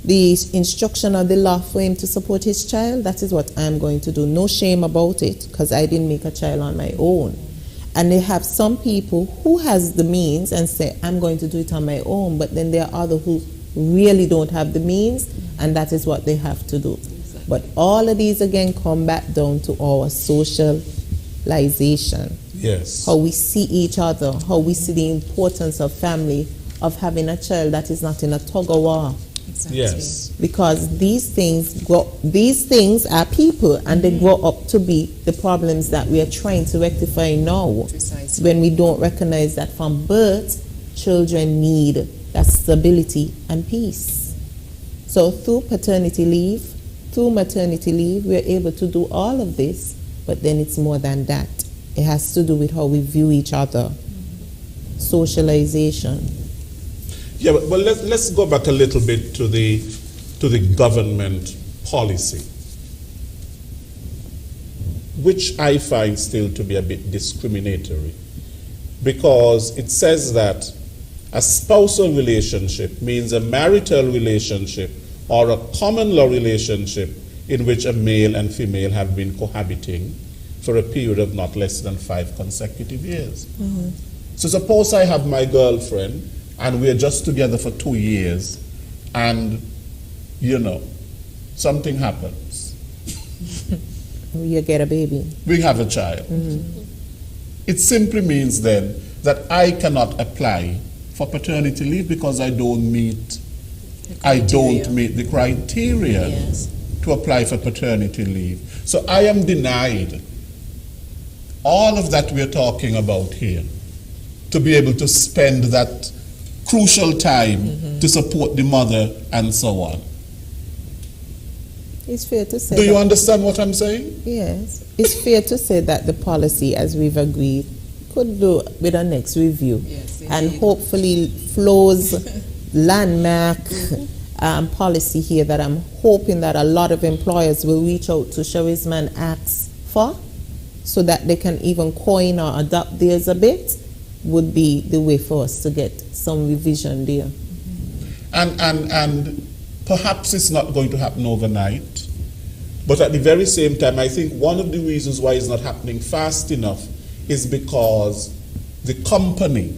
the instruction of the law for him to support his child, that is what I'm going to do. No shame about it, because I didn't make a child on my own. And they have some people who has the means and say, I'm going to do it on my own, but then there are others who really don't have the means, and that is what they have to do. But all of these again come back down to our socialization, Yes. how we see each other, how we see the importance of family, of having a child that is not in a tug of war. Exactly. Yes. Because these things are people, and they grow up to be the problems that we are trying to rectify now. Precisely. When we don't recognize that from birth, children need that stability and peace. So through paternity leave, through maternity leave, we're able to do all of this, but then it's more than that. It has to do with how we view each other. Socialization. Yeah, but let's go back a little bit to the government policy, which I find still to be a bit discriminatory, because it says that a spousal relationship means a marital relationship or a common law relationship in which a male and female have been cohabiting for a period of not less than 5 consecutive years. So suppose I have my girlfriend and we're just together for 2 years, and something happens. You get a baby. We have a child. It simply means then that I cannot apply for paternity leave because I don't meet the criteria Yes. to apply for paternity leave. So I am denied all of that we're talking about here, to be able to spend that crucial time to support the mother and so on. It's fair to say Do you that- understand what I'm saying? Yes, it's fair to say that the policy, as we've agreed, could do with a next review, Yes, and indeed. hopefully Flo's landmark policy here that I'm hoping that a lot of employers will reach out to Charisman Acts for, so that they can even coin or adopt theirs a bit, would be the way for us to get some revision there. And perhaps it's not going to happen overnight, but at the very same time, I think one of the reasons why it's not happening fast enough is because the company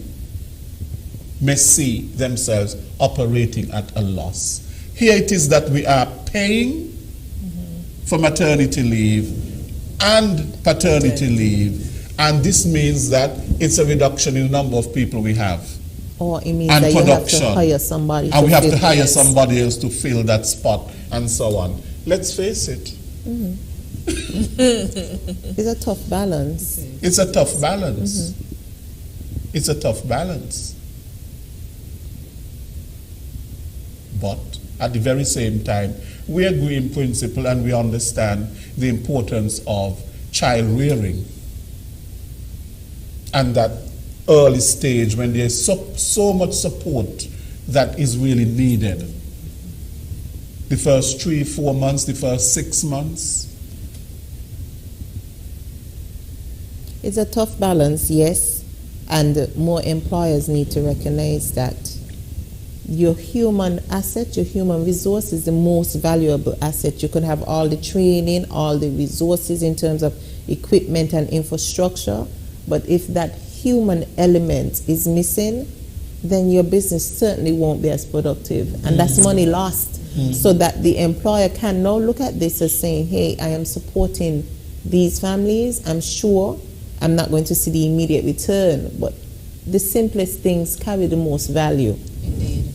may see themselves operating at a loss. Here it is that we are paying for maternity leave and paternity leave, and this means that it's a reduction in the number of people we have. Or it means And that you have production. to hire somebody And we have to fill hire it. somebody else to fill that spot and so on. Let's face it, It's a tough balance. it's a tough balance. It's a tough balance. But at the very same time, we agree in principle and we understand the importance of child rearing. And that early stage when there's so much support that is really needed? The first 3-4 months, the first 6 months? It's a tough balance, yes, and more employers need to recognize that your human asset, your human resource is the most valuable asset. You can have all the training, all the resources in terms of equipment and infrastructure, but if that human element is missing, then your business certainly won't be as productive, and that's money lost. So that the employer can now look at this as saying, hey, I am supporting these families, I'm sure I'm not going to see the immediate return, but the simplest things carry the most value. Indeed.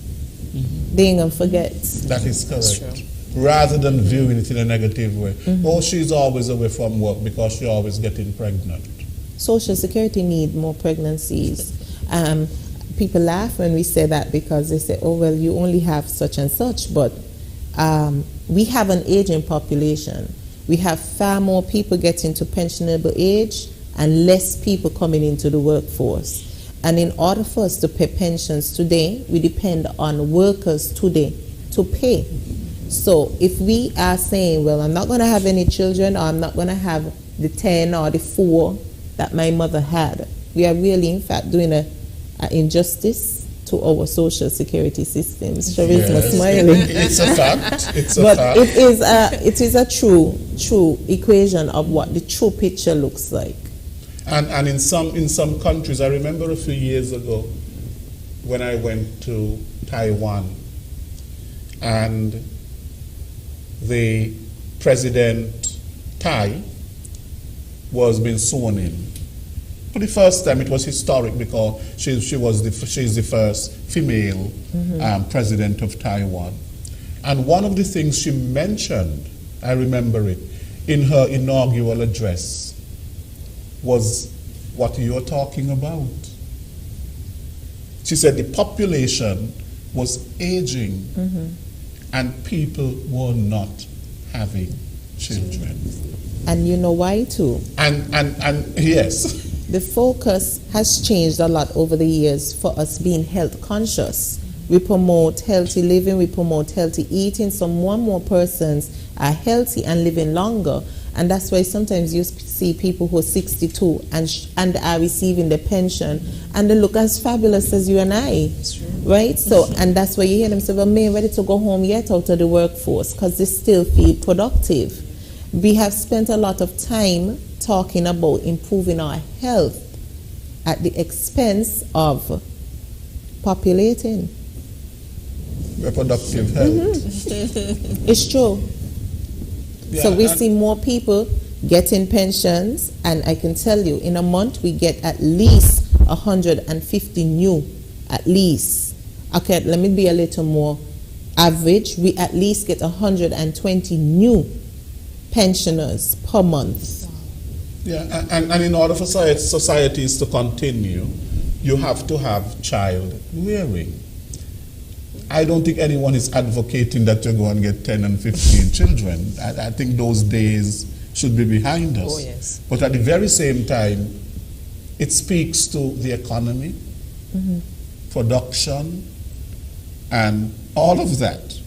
They ain't gonna forget. That is correct. Rather than viewing it in a negative way. Oh, she's always away from work because she's always getting pregnant. Social Security need more pregnancies. People laugh when we say that because they say, oh, well, you only have such and such, but we have an aging population. We have far more people getting to pensionable age and less people coming into the workforce. And in order for us to pay pensions today, we depend on workers today to pay. So if we are saying, well, I'm not going to have any children, or I'm not going to have the 10 or the 4 that my mother had, we are really, in fact, doing an injustice to our social security systems. Charisma smiling. It's a fact. It's a but fact. it is a true equation of what the true picture looks like. And in some countries, I remember a few years ago when I went to Taiwan, and the President Thai was being sworn in. For the first time, it was historic because she's the first female president of Taiwan. And one of the things she mentioned, I remember it, in her inaugural address was what you're talking about. She said the population was aging and people were not having children. And you know why too? And yes. The focus has changed a lot over the years for us being health conscious. We promote healthy living, we promote healthy eating, so more and more persons are healthy and living longer. And that's why sometimes you see people who are 62 and are receiving the pension, and they look as fabulous as you and I, right? So, and that's why you hear them say, well, me ain't ready to go home yet out of the workforce, because they still feel productive. We have spent a lot of time talking about improving our health at the expense of populating. Reproductive health. It's true. Yeah, so we see more people getting pensions, and I can tell you, in a month we get at least 150 new, at least. Okay, let me be a little more average. We at least get 120 new pensioners per month. Yeah, and in order for societies to continue, you have to have child rearing. I don't think anyone is advocating that you go and get 10 and 15 children. I think those days should be behind us. Oh, yes. But at the very same time, it speaks to the economy, production, and all of that.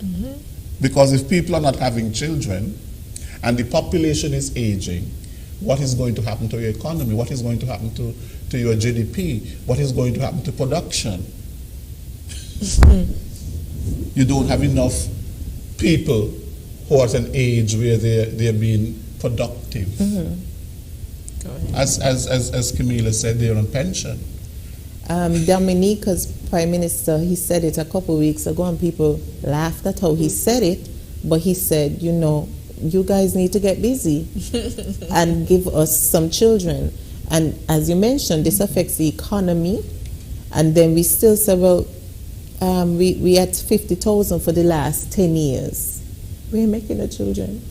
Because if people are not having children and the population is aging, what is going to happen to your economy? What is going to happen to your GDP? What is going to happen to production? You don't have enough people who are at an age where they're being productive. As Camila said, they're on pension. Dominica's Prime Minister, he said it a couple of weeks ago, and people laughed at how he said it, but he said, you know, you guys need to get busy and give us some children. And as you mentioned, this affects the economy, and then we still say, well, we had 50,000 for the last 10 years. We're making no children.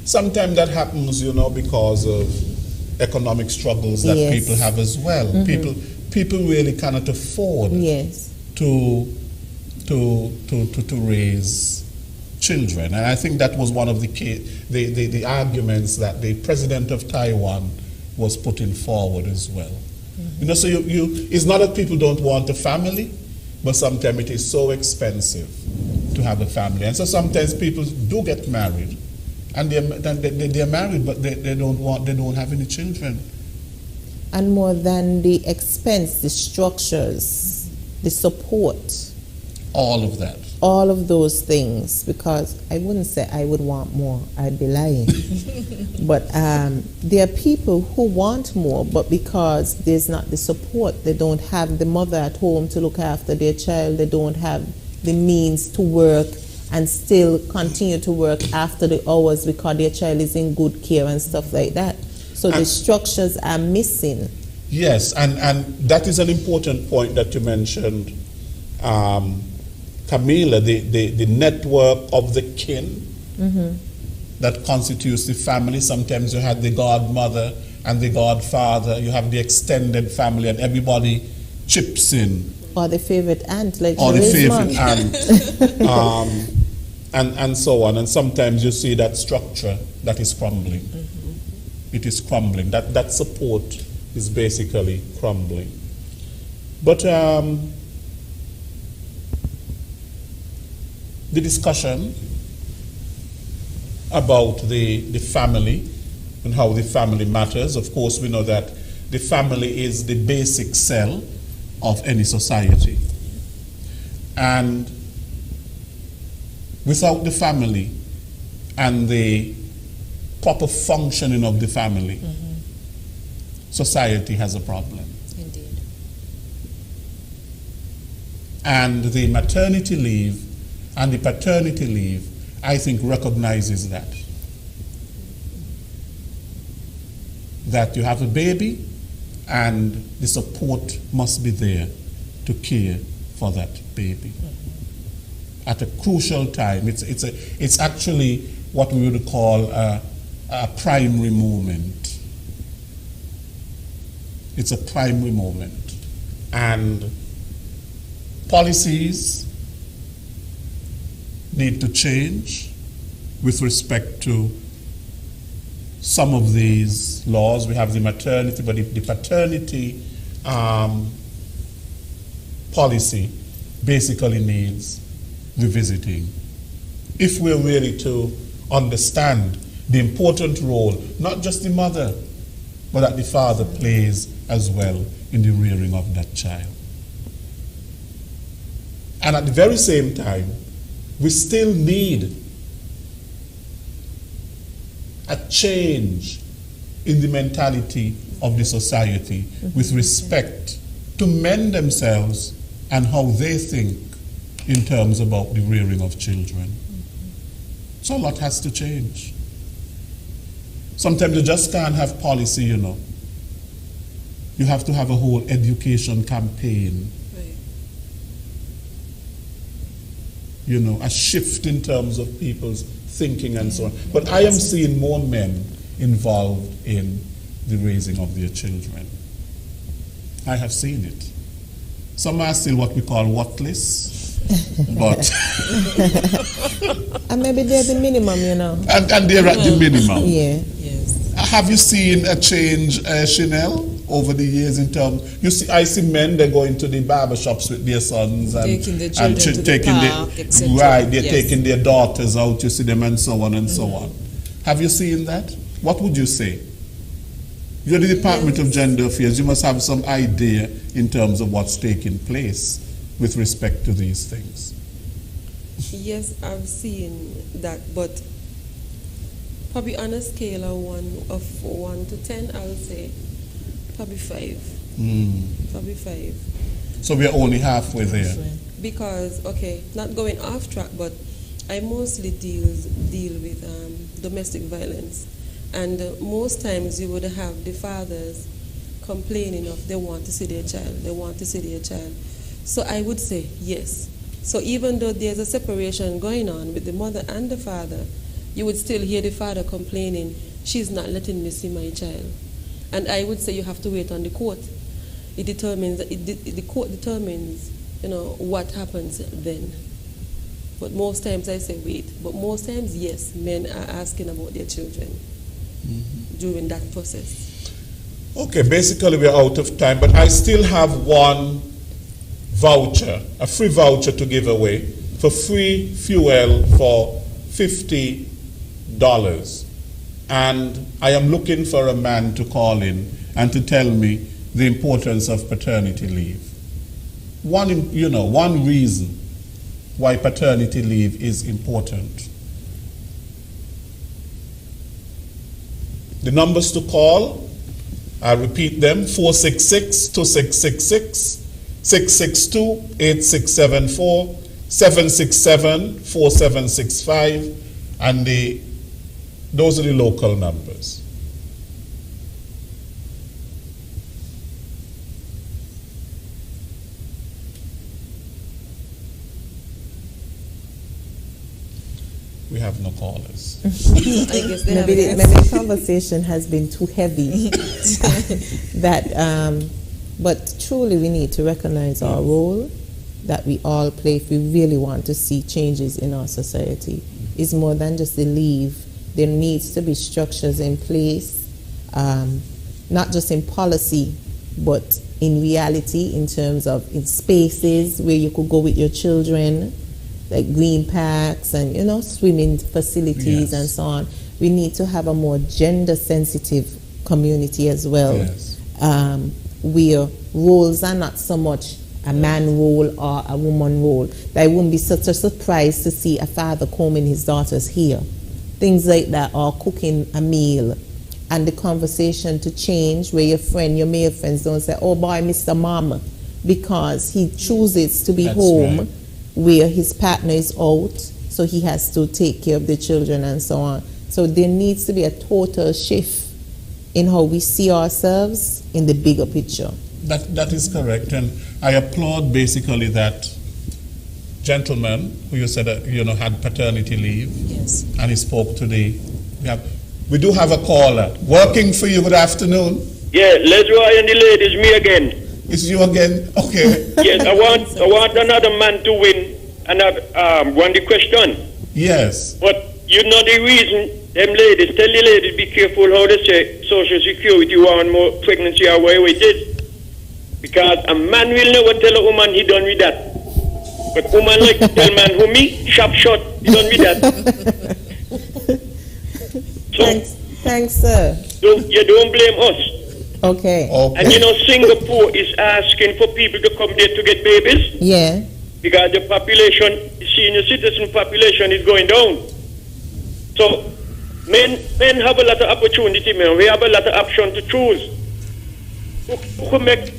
Sometimes that happens, you know, because of economic struggles that people have as well. People really cannot afford to raise children, and I think that was one of the arguments that the president of Taiwan was putting forward as well. You know, so you it's not that people don't want a family, but sometimes it is so expensive to have a family. And so sometimes people do get married, and they're married, but they don't have any children. And more than the expense, the structures, the support. All of that. All of those things, because I wouldn't say I would want more, I'd be lying. But there are people who want more, but because there's not the support, they don't have the mother at home to look after their child, they don't have the means to work and still continue to work after the hours because their child is in good care and stuff like that. So the structures are missing. Yes, and that is an important point that you mentioned, Camila, the network of the kin that constitutes the family. Sometimes you have the godmother and the godfather, you have the extended family, and everybody chips in. Or the favorite aunt, like or the favorite mom. aunt, and so on. And sometimes you see that structure that is crumbling. It is crumbling. That support is basically crumbling. But the discussion about the family and how the family matters, of course, we know that the family is the basic cell of any society. And without the family and the proper functioning of the family, society has a problem. Indeed. And the maternity leave and the paternity leave, I think, recognizes that. That you have a baby and the support must be there to care for that baby. At a crucial time, it's actually what we would call a primary moment. It's a primary moment. And policies need to change with respect to some of these laws. We have the maternity, but the paternity policy basically needs revisiting. If we're really to understand the important role, not just the mother, but that the father plays as well in the rearing of that child. And at the very same time, we still need a change in the mentality of the society with respect to men themselves and how they think in terms about the rearing of children. So a lot has to change. Sometimes you just can't have policy, you know. You have to have a whole education campaign. You know, a shift in terms of people's thinking and so on. But I am seeing more men involved in the raising of their children. I have seen it. Some are still what we call whatless, but... And maybe they're the minimum, you know. And they're at the minimum. Yeah. Yes. Have you seen a change, Chanel, over the years in terms... You see, I see men, they go into the barbershops with their sons and... Taking the children to the park, etc. Right, they're Yes. taking their daughters out, you see them, and so on and so on. Have you seen that? What would you say? You're the Department of Gender Affairs. You must have some idea in terms of what's taking place with respect to these things. Yes, I've seen that, but probably on a scale of 1 to 10, I would say probably 5. Probably 5. So we're only halfway there. Because, okay, not going off track, but I mostly deal with domestic violence. And most times you would have the fathers complaining of they want to see their child. So I would say yes. So even though there's a separation going on with the mother and the father, you would still hear the father complaining, she's not letting me see my child. And I would say you have to wait on the court. The court determines, you know, what happens then. But most times I say wait. But most times, yes, men are asking about their children during that process. Okay, basically we're out of time, but I still have one voucher, a free voucher to give away for free fuel for $50. And I am looking for a man to call in and to tell me the importance of paternity leave. One reason why paternity leave is important. The numbers to call, I repeat them, 466-2666, 662-8674, 767-4765, and those are the local numbers. We have no callers. I guess they maybe the conversation has been too heavy. But truly we need to recognize our role that we all play if we really want to see changes in our society. It's more than just the leave. There needs to be structures in place, not just in policy, but in reality, in terms of in spaces where you could go with your children, like green parks and, swimming facilities and so on. We need to have a more gender-sensitive community as well, where roles are not so much a man role or a woman role. That it wouldn't be such a surprise to see a father combing his daughter's hair. Things like that, or cooking a meal. And the conversation to change where your male friends don't say, oh boy, Mr. Mama, because he chooses to be home where his partner is out, so he has to take care of the children and so on. So there needs to be a total shift in how we see ourselves in the bigger picture. That is correct, and I applaud basically that gentleman who you said had paternity leave. Yes. And he spoke today. We do have a caller. Working for you, good afternoon. Yeah, Leroy and the ladies, me again. It's you again? Okay. Yes, I want another man to win another won the question. Yes. But you know the reason them ladies, tell the ladies be careful how they say Social Security want more pregnancy or whatever it is. Because a man will never tell a woman he done with that. But woman like to tell man who me, sharp shot, he done with that. So, thanks, sir. You don't blame us. Okay. And Singapore is asking for people to come there to get babies. Yeah. Because the population, senior citizen population is going down. So men have a lot of opportunity, man. We have a lot of option to choose. Who make.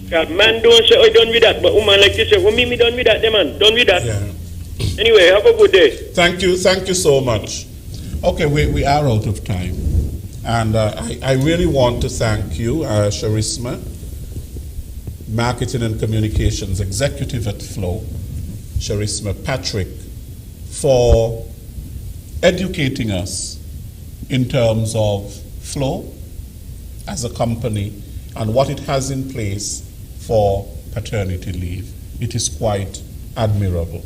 God, man don't say, oh, done with that. But woman like to say, who me done with that, man? Done with that. Yeah. Anyway, have a good day. Thank you so much. Okay, we are out of time. And I really want to thank you, Charisma, Marketing and Communications Executive at Flow, Charisma Patrick, for educating us in terms of Flow as a company and what it has in place for paternity leave. It is quite admirable.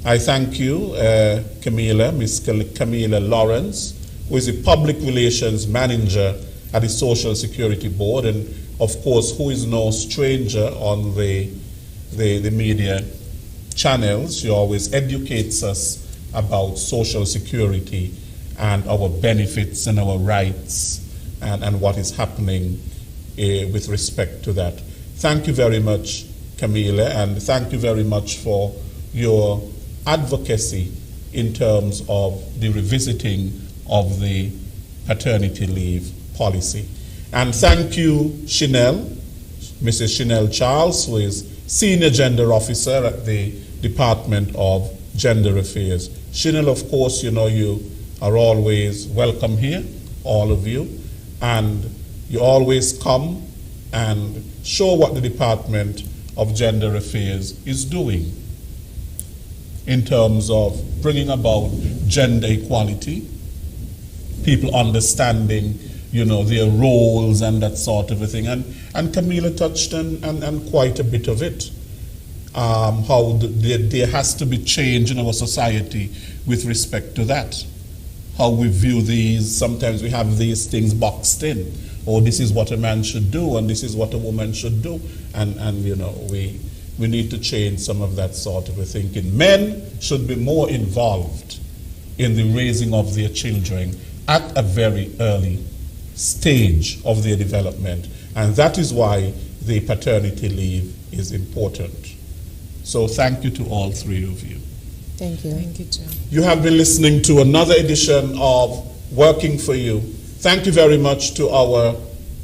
I thank you, Miss Camila Lawrence, who is the Public Relations Manager at the Social Security Board, and of course, who is no stranger on the media channels. She always educates us about Social Security and our benefits and our rights and what is happening with respect to that. Thank you very much, Camila, and thank you very much for your advocacy in terms of the revisiting of the paternity leave policy. And thank you, Mrs. Chanel Charles, who is Senior Gender Officer at the Department of Gender Affairs. Chanel, of course, you are always welcome here, all of you, and you always come and show what the Department of Gender Affairs is doing in terms of bringing about gender equality, people understanding, their roles and that sort of a thing. And Camila touched on quite a bit of it, how there has to be change in our society with respect to that, how we view these. Sometimes we have these things boxed in. or this is what a man should do and this is what a woman should do. And you know, we need to change some of that sort of a thinking. Men should be more involved in the raising of their children at a very early stage of their development. And that is why the paternity leave is important. So thank you to all three of you. Thank you. Thank you, Chair. You have been listening to another edition of Working for You. Thank you very much to our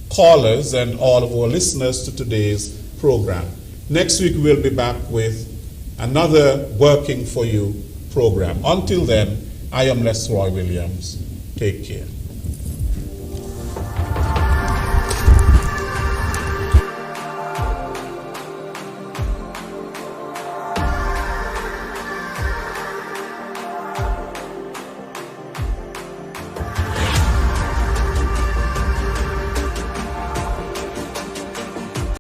callers and all of our listeners to today's program. Next week we'll be back with another Working for You program. Until then, I am Les Roy Williams. Take care.